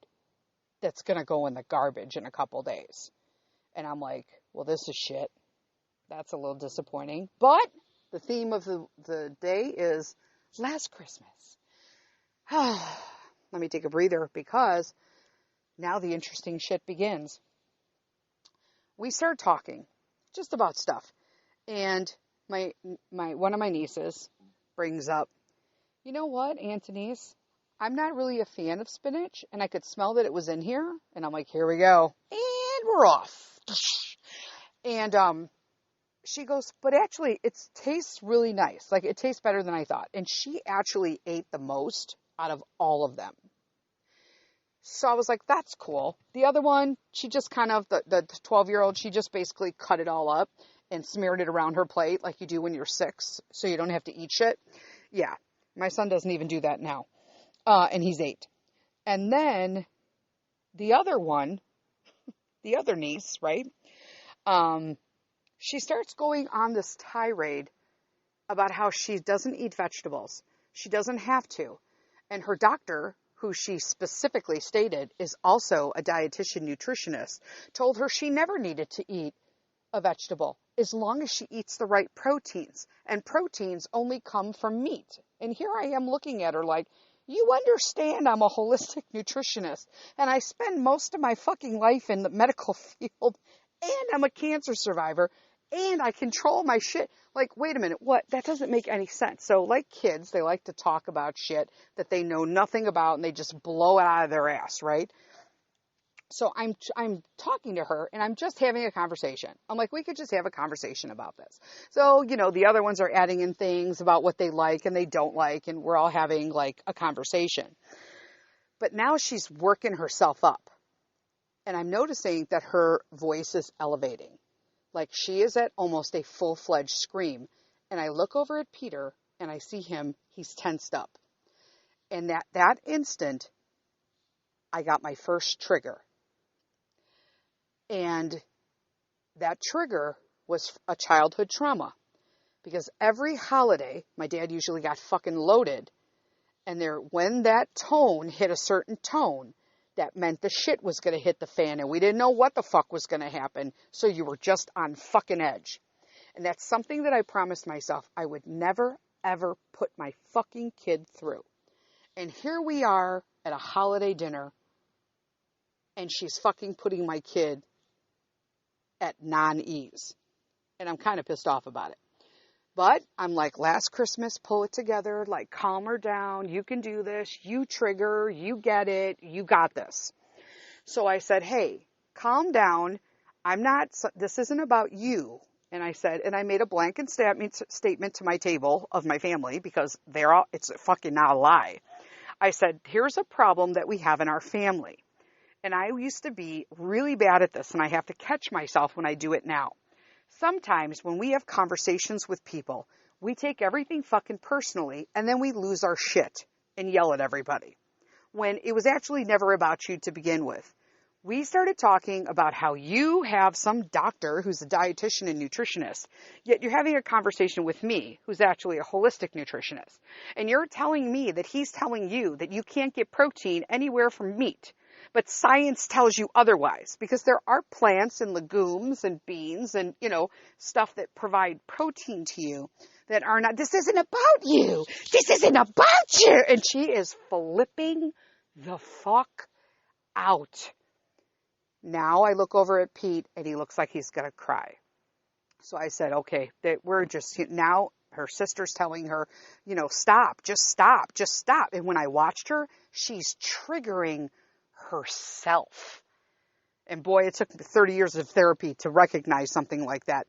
that's going to go in the garbage in a couple days. And I'm like, well, this is shit. That's a little disappointing. But the theme of the day is last Christmas. Let me take a breather because now the interesting shit begins. We start talking just about stuff. And my one of my nieces brings up, you know what, Anthony's? I'm not really a fan of spinach, and I could smell that it was in here. And I'm like, here we go. And we're off. And she goes, but actually, it tastes really nice. Like, it tastes better than I thought. And she actually ate the most out of all of them. So I was like, that's cool. The other one, she just kind of, the 12-year-old, she just basically cut it all up and smeared it around her plate like you do when you're 6, so you don't have to eat shit. Yeah, my son doesn't even do that now. And he's 8. And then the other one, the other niece, right? She starts going on this tirade about how she doesn't eat vegetables. She doesn't have to. And her doctor, who she specifically stated is also a dietitian nutritionist, told her she never needed to eat a vegetable as long as she eats the right proteins. And proteins only come from meat. And here I am looking at her like, you understand I'm a holistic nutritionist and I spend most of my fucking life in the medical field and I'm a cancer survivor and I control my shit. Like, wait a minute, what? That doesn't make any sense. So like kids, they like to talk about shit that they know nothing about and they just blow it out of their ass, right? So I'm talking to her and I'm just having a conversation. I'm like, we could just have a conversation about this. So, the other ones are adding in things about what they like and they don't like. And we're all having like a conversation. But now she's working herself up. And I'm noticing that her voice is elevating. Like she is at almost a full-fledged scream. And I look over at Peter and I see him, he's tensed up. And that instant, I got my first trigger. And that trigger was a childhood trauma. Because every holiday, my dad usually got fucking loaded. And when that tone hit a certain tone, that meant the shit was going to hit the fan. And we didn't know what the fuck was going to happen. So you were just on fucking edge. And that's something that I promised myself I would never, ever put my fucking kid through. And here we are at a holiday dinner. And she's fucking putting my kid at non-ease. And I'm kind of pissed off about it. But I'm like, last Christmas, pull it together, like calm her down. You can do this. You trigger. You get it. You got this. So I said, hey, calm down. This isn't about you. And I said, and I made a blanket statement to my table of my family because it's fucking not a lie. I said, here's a problem that we have in our family. And I used to be really bad at this, and I have to catch myself when I do it now. Sometimes when we have conversations with people, we take everything fucking personally, and then we lose our shit and yell at everybody. When it was actually never about you to begin with. We started talking about how you have some doctor who's a dietitian and nutritionist, yet you're having a conversation with me, who's actually a holistic nutritionist. And you're telling me that he's telling you that you can't get protein anywhere from meat. But science tells you otherwise, because there are plants and legumes and beans and, stuff that provide protein to you that are not, this isn't about you. This isn't about you. And she is flipping the fuck out. Now I look over at Pete and he looks like he's going to cry. So I said, okay, now her sister's telling her, stop, just stop, just stop. And when I watched her, she's triggering herself. And boy, it took 30 years of therapy to recognize something like that.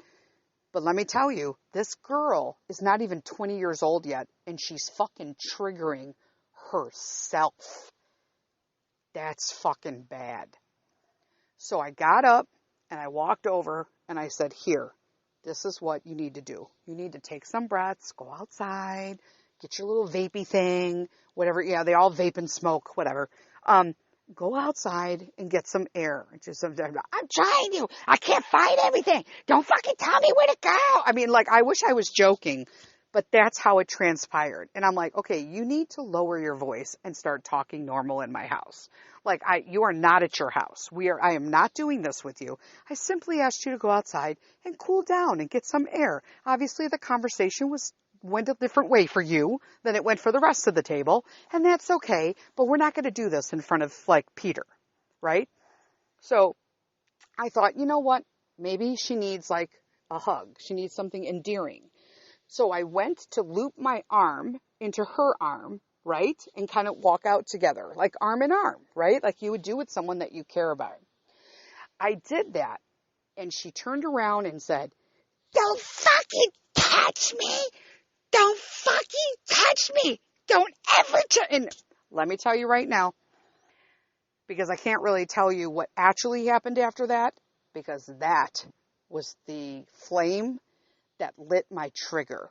But let me tell you, this girl is not even 20 years old yet, and she's fucking triggering herself. That's fucking bad. So I got up and I walked over and I said, here, this is what you need to do. You need to take some breaths, go outside, get your little vapey thing, whatever. Yeah, they all vape and smoke, whatever. Go outside and get some air. I'm trying to. I can't find everything. Don't fucking tell me where to go. I mean, I wish I was joking, but that's how it transpired. And I'm like, okay, you need to lower your voice and start talking normal in my house. You are not at your house. I am not doing this with you. I simply asked you to go outside and cool down and get some air. Obviously, the conversation went a different way for you than it went for the rest of the table. And that's okay. But we're not going to do this in front of Peter. Right? So I thought, you know what? Maybe she needs a hug. She needs something endearing. So I went to loop my arm into her arm, right? And kind of walk out together, like arm in arm, right? Like you would do with someone that you care about. I did that. And she turned around and said, don't fucking touch me. Don't fucking touch me. Don't ever and let me tell you right now, because I can't really tell you what actually happened after that, because that was the flame that lit my trigger.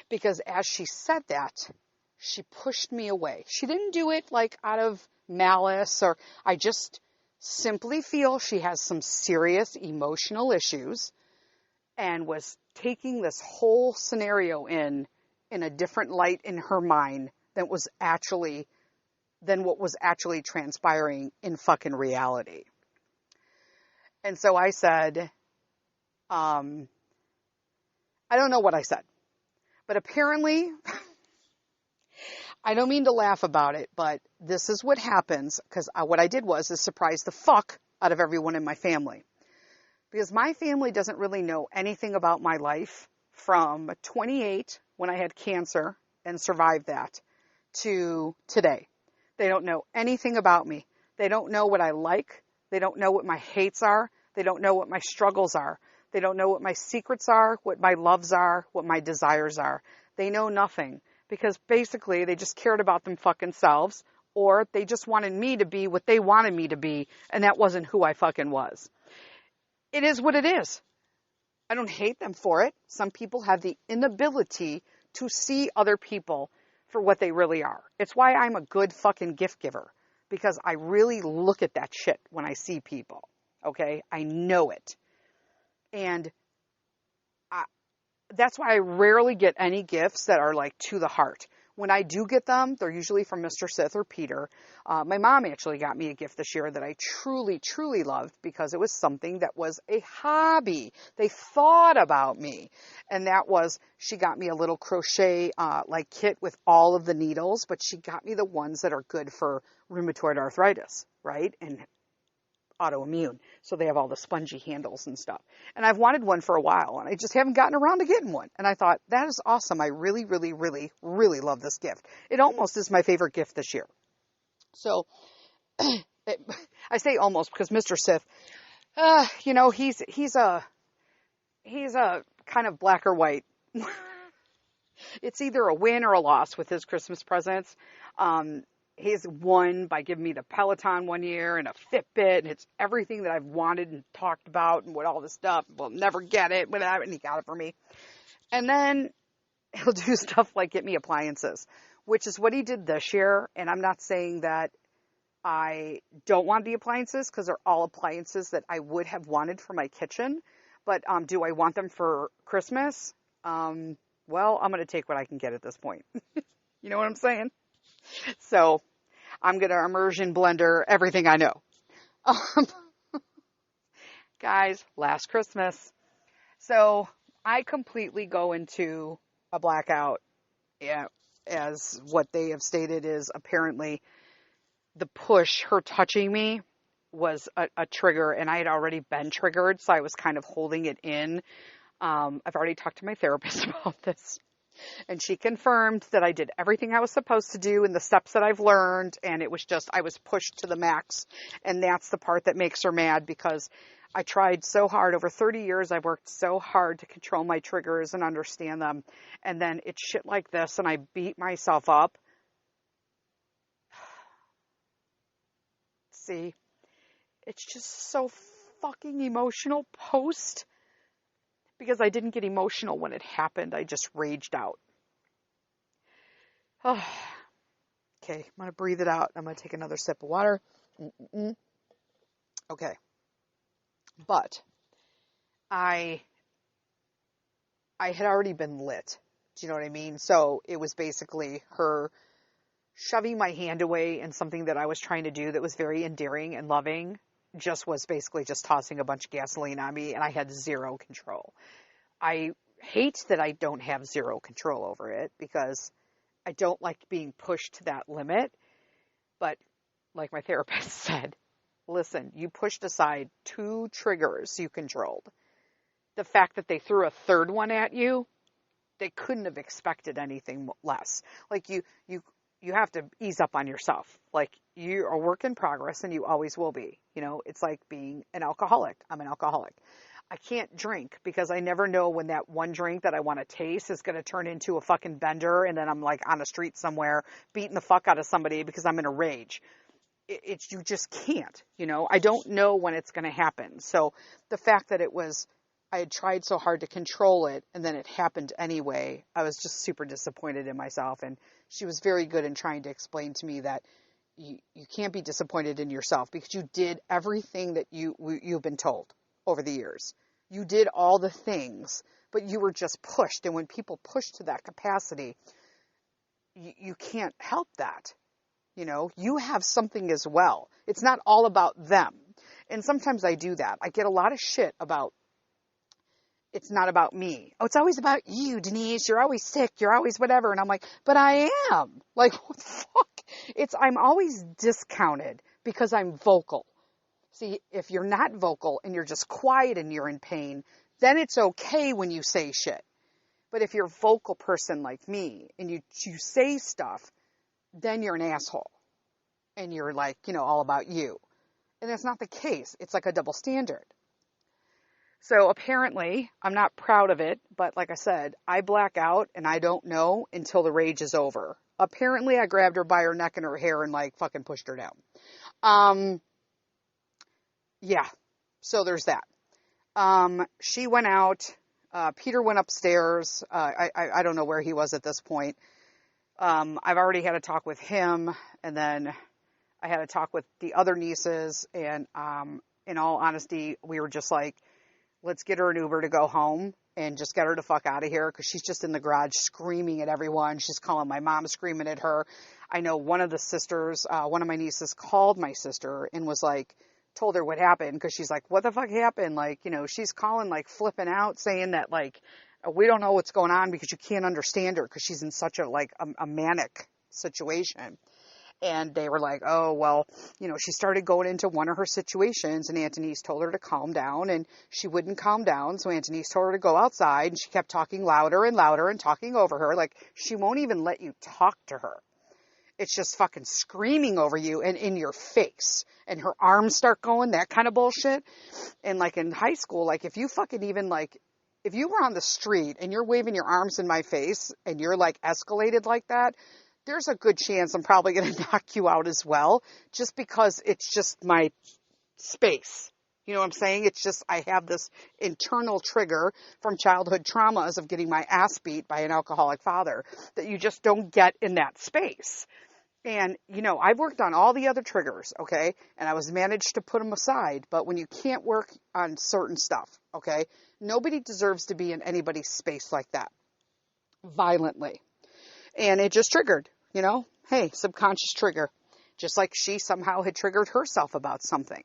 Because as she said that, she pushed me away. She didn't do it like out of malice, or I just simply feel she has some serious emotional issues and was taking this whole scenario in a different light in her mind than what was actually transpiring in fucking reality. And so I said, I don't know what I said, but apparently, I don't mean to laugh about it, but this is what happens, because what I did is surprise the fuck out of everyone in my family. Because my family doesn't really know anything about my life from 28, when I had cancer and survived that, to today. They don't know anything about me. They don't know what I like. They don't know what my hates are. They don't know what my struggles are. They don't know what my secrets are, what my loves are, what my desires are. They know nothing, because basically they just cared about them fucking selves, or they just wanted me to be what they wanted me to be, and that wasn't who I fucking was. It is what it is. I don't hate them for it. Some people have the inability to see other people for what they really are. It's why I'm a good fucking gift giver, because I really look at that shit when I see people. Okay? I know it. And that's why I rarely get any gifts that are like to the heart. When I do get them, they're usually from Mr. Sith or Peter. My mom actually got me a gift this year that I truly, truly loved, because it was something that was a hobby. They thought about me. And that was, she got me a little crochet kit with all of the needles, but she got me the ones that are good for rheumatoid arthritis, right? And autoimmune. So they have all the spongy handles and stuff. And I've wanted one for a while, and I just haven't gotten around to getting one. And I thought, that is awesome. I really, really, really, really love this gift. It almost is my favorite gift this year. So I say almost because Mr. Sith, he's a kind of black or white. It's either a win or a loss with his Christmas presents. He's won by giving me the Peloton one year and a Fitbit, and it's everything that I've wanted and talked about and what all this stuff. We'll never get it, whatever, and he got it for me. And then he'll do stuff like get me appliances, which is what he did this year. And I'm not saying that I don't want the appliances, because they're all appliances that I would have wanted for my kitchen. But do I want them for Christmas? Well, I'm going to take what I can get at this point. You know what I'm saying? So I'm going to immersion blender everything I know. Guys, last Christmas. So I completely go into a blackout. Yeah, as what they have stated is apparently the push, her touching me, was a trigger, and I had already been triggered, so I was kind of holding it in. I've already talked to my therapist about this, and she confirmed that I did everything I was supposed to do and the steps that I've learned, and it was just, I was pushed to the max, and that's the part that makes her mad, because I tried so hard. Over 30 years, I've worked so hard to control my triggers and understand them, and then it's shit like this, and I beat myself up. See, it's just so fucking emotional post, because I didn't get emotional when it happened. I just raged out. Oh. Okay, I'm going to breathe it out. I'm going to take another sip of water. Okay. But I had already been lit. Do you know what I mean? So it was basically her shoving my hand away, and something that I was trying to do that was very endearing and loving just was basically just tossing a bunch of gasoline on me, and I had zero control. I hate that I don't have zero control over it, because I don't like being pushed to that limit. But like my therapist said, listen, you pushed aside 2 triggers you controlled. The fact that they threw a third one at you, they couldn't have expected anything less. Like you have to ease up on yourself. Like, you're a work in progress, and you always will be. You know, it's like being an alcoholic. I'm an alcoholic. I can't drink, because I never know when that one drink that I want to taste is going to turn into a fucking bender, and then I'm like on the street somewhere beating the fuck out of somebody because I'm in a rage. it's, you just can't, I don't know when it's going to happen. So the fact that I had tried so hard to control it and then it happened anyway, I was just super disappointed in myself. And she was very good in trying to explain to me that you can't be disappointed in yourself because you did everything that you've been told over the years. You did all the things, but you were just pushed. And when people push to that capacity, you can't help that. You have something as well. It's not all about them. And sometimes I do that. I get a lot of shit about, it's not about me. Oh, it's always about you, Denise. You're always sick. You're always whatever. And I'm like, but I am. Like, what the fuck? I'm always discounted because I'm vocal. See, if you're not vocal and you're just quiet and you're in pain, then it's okay when you say shit. But if you're a vocal person like me and you say stuff, then you're an asshole and you're like, all about you. And that's not the case. It's like a double standard. So apparently I'm not proud of it, but like I said, I black out and I don't know until the rage is over. Apparently I grabbed her by her neck and her hair and like fucking pushed her down. Yeah. So there's that. She went out, Peter went upstairs. I don't know where he was at this point. I've already had a talk with him, and then I had a talk with the other nieces, and in all honesty, we were just like, let's get her an Uber to go home and just get her the fuck out of here, because she's just in the garage screaming at everyone. She's calling my mom, screaming at her. I know one of the sisters, one of my nieces called my sister and was like, told her what happened, because she's like, what the fuck happened? Like, she's calling, like flipping out, saying that like, we don't know what's going on because you can't understand her because she's in such a manic situation. And they were like, oh, well, she started going into one of her situations and Aunt Denise told her to calm down and she wouldn't calm down. So Aunt Denise told her to go outside and she kept talking louder and louder and talking over her. Like, she won't even let you talk to her. It's just fucking screaming over you and in your face, and her arms start going, that kind of bullshit. And like in high school, like if you fucking even like, if you were on the street and you're waving your arms in my face and you're like escalated like that, there's a good chance I'm probably going to knock you out as well, just because it's just my space. You know what I'm saying? It's just, I have this internal trigger from childhood traumas of getting my ass beat by an alcoholic father that you just don't get in that space. And, I've worked on all the other triggers, okay? And I was managed to put them aside. But when you can't work on certain stuff, okay? Nobody deserves to be in anybody's space like that. Violently. And it just triggered, Hey, subconscious trigger. Just like she somehow had triggered herself about something.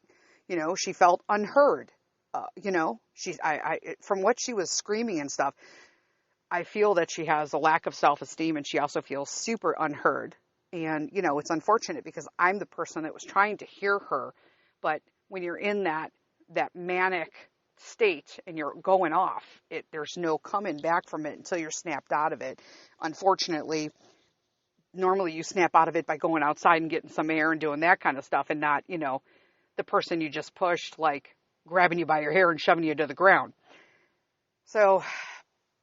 She felt unheard. From what she was screaming and stuff, I feel that she has a lack of self-esteem and she also feels super unheard. And, it's unfortunate because I'm the person that was trying to hear her. But when you're in that manic state and you're going off, there's no coming back from it until you're snapped out of it. Unfortunately, normally you snap out of it by going outside and getting some air and doing that kind of stuff and not, the person you just pushed, like grabbing you by your hair and shoving you to the ground. So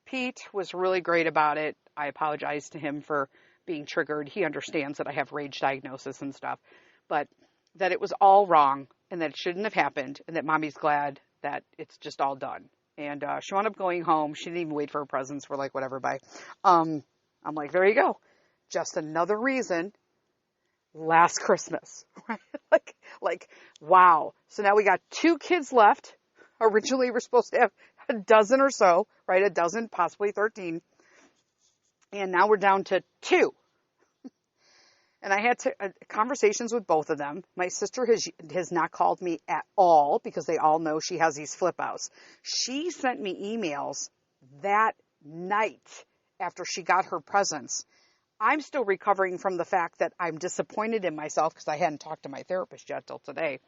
Pete was really great about it. I apologize to him for being triggered. He understands that I have rage diagnosis and stuff, but that it was all wrong and that it shouldn't have happened and that mommy's glad that it's just all done. And she wound up going home. She didn't even wait for her presents. We're like, whatever, bye. I'm like, there you go. Just another reason. Last Christmas, right? like, wow. So now we got 2 kids left. Originally we're supposed to have a dozen or so, right? A dozen, possibly 13. And now we're down to 2. And I had conversations with both of them. My sister has not called me at all because they all know she has these flip outs. She sent me emails that night after she got her presents. I'm still recovering from the fact that I'm disappointed in myself because I hadn't talked to my therapist yet till today.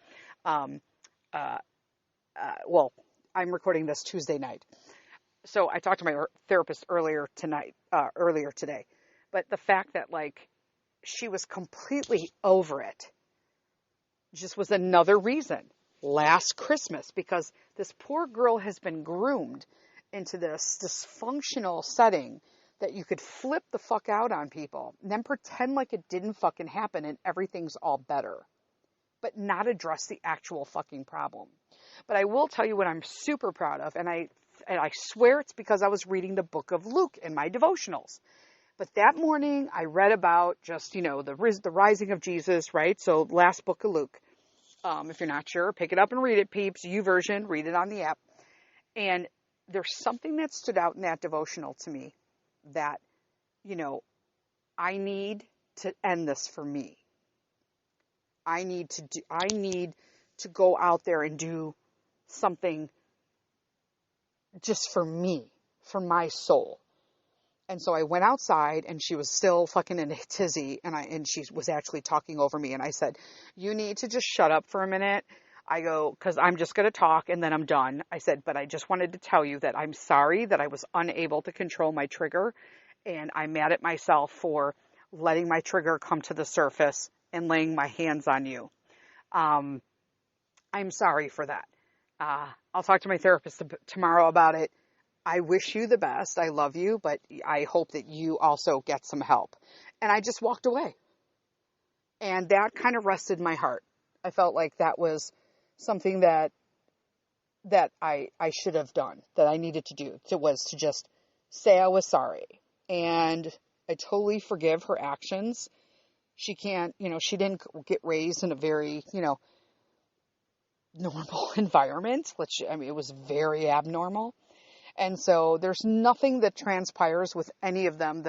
Well, I'm recording this Tuesday night. So I talked to my therapist earlier today. But the fact that like she was completely over it just was another reason. Last Christmas, because this poor girl has been groomed into this dysfunctional setting that you could flip the fuck out on people and then pretend like it didn't fucking happen and everything's all better. but not address the actual fucking problem. But I will tell you what I'm super proud of, and I swear it's because I was reading the book of Luke in my devotionals. But that morning I read about just, the rising of Jesus, right? So last book of Luke. If you're not sure, pick it up and read it, peeps. YouVersion, read it on the app. And there's something that stood out in that devotional to me that, I need to end this for me. I need to go out there and do something just for me, for my soul. And so I went outside, and she was still fucking in a tizzy, and she was actually talking over me, and I said, you need to just shut up for a minute. I go, because I'm just going to talk and then I'm done. I said, but I just wanted to tell you that I'm sorry that I was unable to control my trigger, and I'm mad at myself for letting my trigger come to the surface and laying my hands on you. I'm sorry for that. I'll talk to my therapist tomorrow about it. I wish you the best. I love you, but I hope that you also get some help. And I just walked away. And that kind of rested my heart. I felt like that was something that I should have done, that I needed to do. It was to just say I was sorry. And I totally forgive her actions. She can't, she didn't get raised in a very, normal environment. It was very abnormal. And so there's nothing that transpires with any of them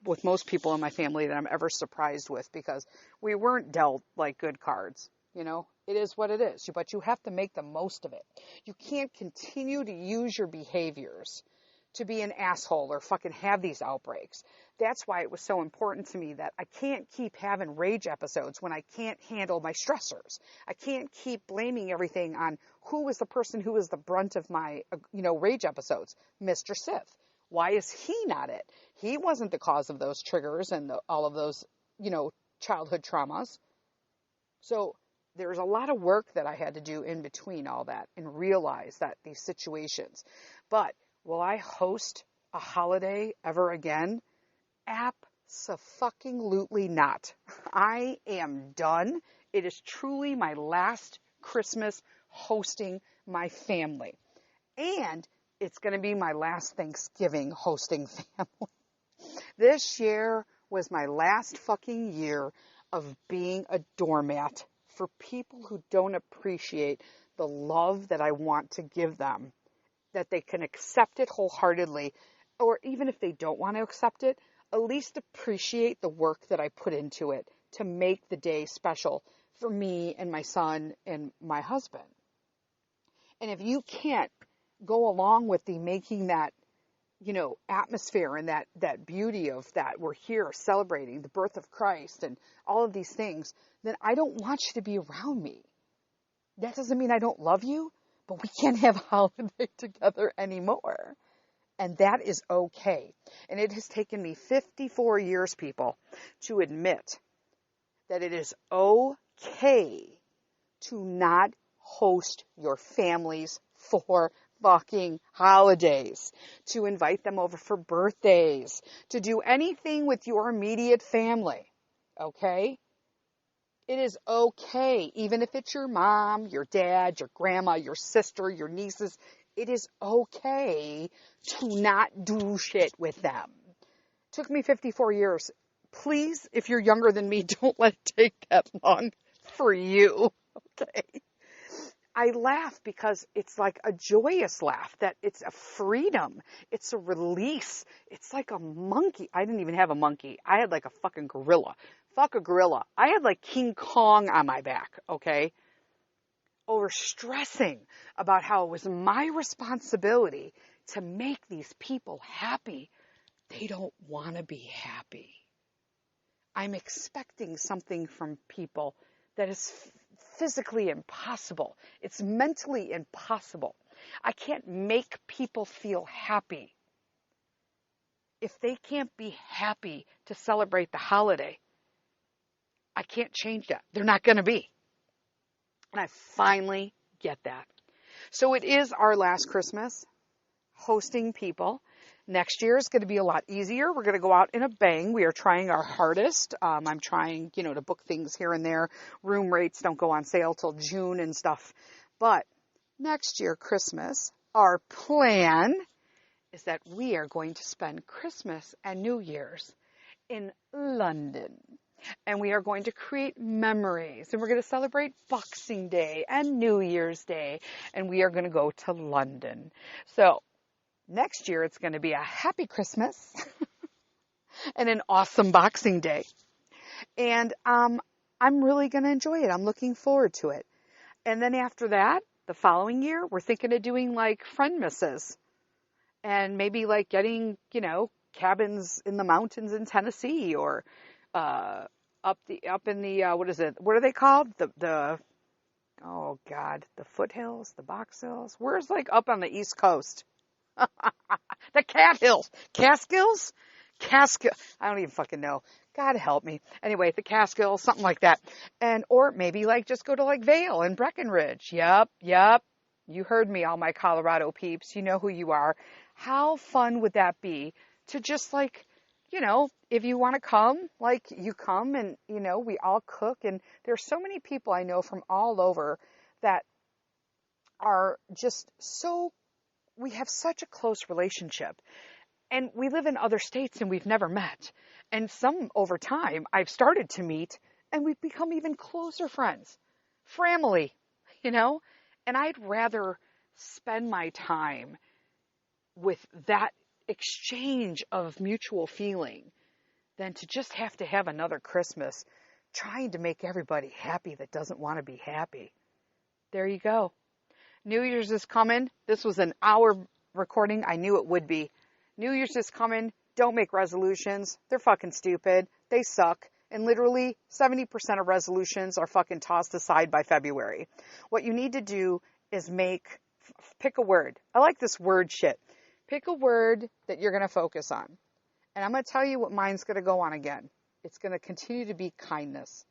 with most people in my family that I'm ever surprised with, because we weren't dealt like good cards. It is what it is, but you have to make the most of it. You can't continue to use your behaviors to be an asshole or fucking have these outbreaks. That's why it was so important to me that I can't keep having rage episodes when I can't handle my stressors. I can't keep blaming everything on who was the person who was the brunt of my, rage episodes. Mr. Sith. Why is he not it? He wasn't the cause of those triggers and all of those, childhood traumas. So there's a lot of work that I had to do in between all that and realize that these situations. But will I host a holiday ever again? Abso-fucking-lutely not. I am done. It is truly my last Christmas hosting my family. And it's going to be my last Thanksgiving hosting family. This year was my last fucking year of being a doormat for people who don't appreciate the love that I want to give them, that they can accept it wholeheartedly, or even if they don't want to accept it, at least appreciate the work that I put into it to make the day special for me and my son and my husband. And if you can't go along with the making that, atmosphere and that beauty of that we're here celebrating the birth of Christ and all of these things, then I don't want you to be around me. That doesn't mean I don't love you, but we can't have a holiday together anymore. And that is okay. And it has taken me 54 years, people, to admit that it is okay to not host your families for fucking holidays, to invite them over for birthdays, to do anything with your immediate family. Okay? It is okay, even if it's your mom, your dad, your grandma, your sister, your nieces. It is okay to not do shit with them. It took me 54 years. Please, if you're younger than me, don't let it take that long for you. Okay? I laugh because it's like a joyous laugh, that it's a freedom. It's a release. It's like a monkey. I didn't even have a monkey. I had like a fucking gorilla. Fuck a gorilla. I had like King Kong on my back, okay? Over stressing about how it was my responsibility to make these people happy. They don't want to be happy. I'm expecting something from people that is physically impossible. It's mentally impossible. I can't make people feel happy. If they can't be happy to celebrate the holiday, I can't change that. They're not going to be. And I finally get that. So it is our last Christmas. hosting people. Next year is going to be a lot easier. We're going to go out in a bang. We are trying our hardest. I'm trying, to book things here and there. Room rates don't go on sale till June and stuff. But next year, Christmas, our plan is that we are going to spend Christmas and New Year's in London. And we are going to create memories. And we're going to celebrate Boxing Day and New Year's Day. And we are going to go to London. So next year, it's going to be a happy Christmas and an awesome Boxing Day. And I'm really going to enjoy it. I'm looking forward to it. And then after that, the following year, we're thinking of doing like friend misses. And maybe like getting, cabins in the mountains in Tennessee or up in the what is it? What are they called? The oh God, the foothills, the Box Hills. Where's like up on the East Coast? The Cat Hills, Catskills, I don't even fucking know. God help me. Anyway, the Catskills, something like that, or maybe like just go to like Vail and Breckenridge. Yep. You heard me, all my Colorado peeps. You know who you are. How fun would that be to just like, if you want to come, like you come and, we all cook. And there's so many people I know from all over that are just we have such a close relationship. And we live in other states and we've never met. And some over time I've started to meet and we've become even closer friends. Family, And I'd rather spend my time with that exchange of mutual feeling than to just have to have another Christmas trying to make everybody happy that doesn't want to be happy. There you go. New Year's is coming. This was an hour recording. I knew it would be. New Year's is coming. Don't make resolutions. They're fucking stupid. They suck. And literally 70% of resolutions are fucking tossed aside by February. What you need to do is pick a word. I like this word shit. Pick a word that you're going to focus on. And I'm going to tell you what mine's going to go on again. It's going to continue to be kindness.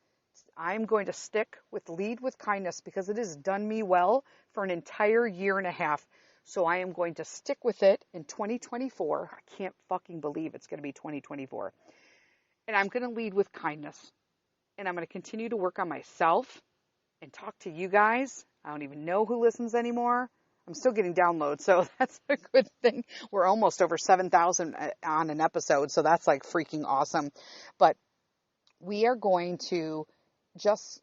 I'm going to lead with kindness because it has done me well for an entire year and a half. So I am going to stick with it in 2024. I can't fucking believe it's going to be 2024. And I'm going to lead with kindness. And I'm going to continue to work on myself and talk to you guys. I don't even know who listens anymore. I'm still getting downloads, so that's a good thing. We're almost over 7,000 on an episode, so that's like freaking awesome. But we are going to just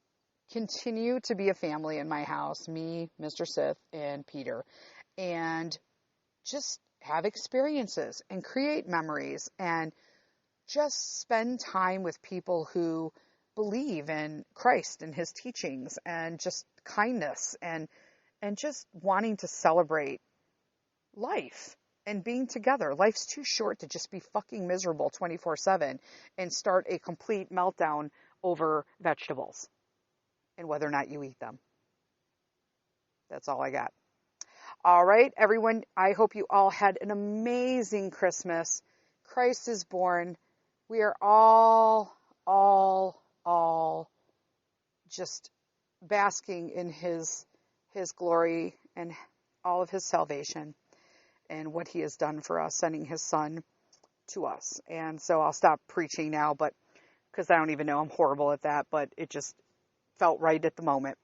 continue to be a family in my house, me, Mr. Sith, and Peter, and just have experiences and create memories and just spend time with people who believe in Christ and his teachings and just kindness and just wanting to celebrate life and being together. Life's too short to just be fucking miserable 24/7 and start a complete meltdown over vegetables and whether or not you eat them. That's all I got. All right, everyone, I hope you all had an amazing Christmas. Christ is born. We are all just basking in his glory and all of his salvation and what he has done for us, sending his son to us. And so I'll stop preaching now, but because I don't even know, I'm horrible at that, but it just felt right at the moment.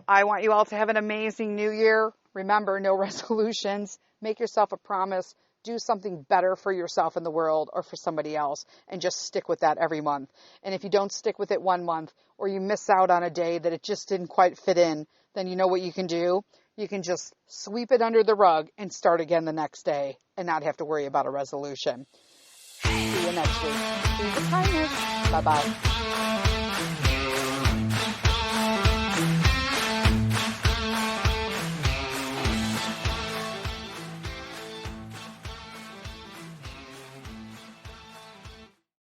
I want you all to have an amazing new year. Remember, no resolutions. Make yourself a promise. Do something better for yourself in the world or for somebody else, and just stick with that every month. And if you don't stick with it one month, or you miss out on a day that it just didn't quite fit in, then you know what you can do? You can just sweep it under the rug and start again the next day and not have to worry about a resolution. See you next week. Be with kindness. Bye-bye.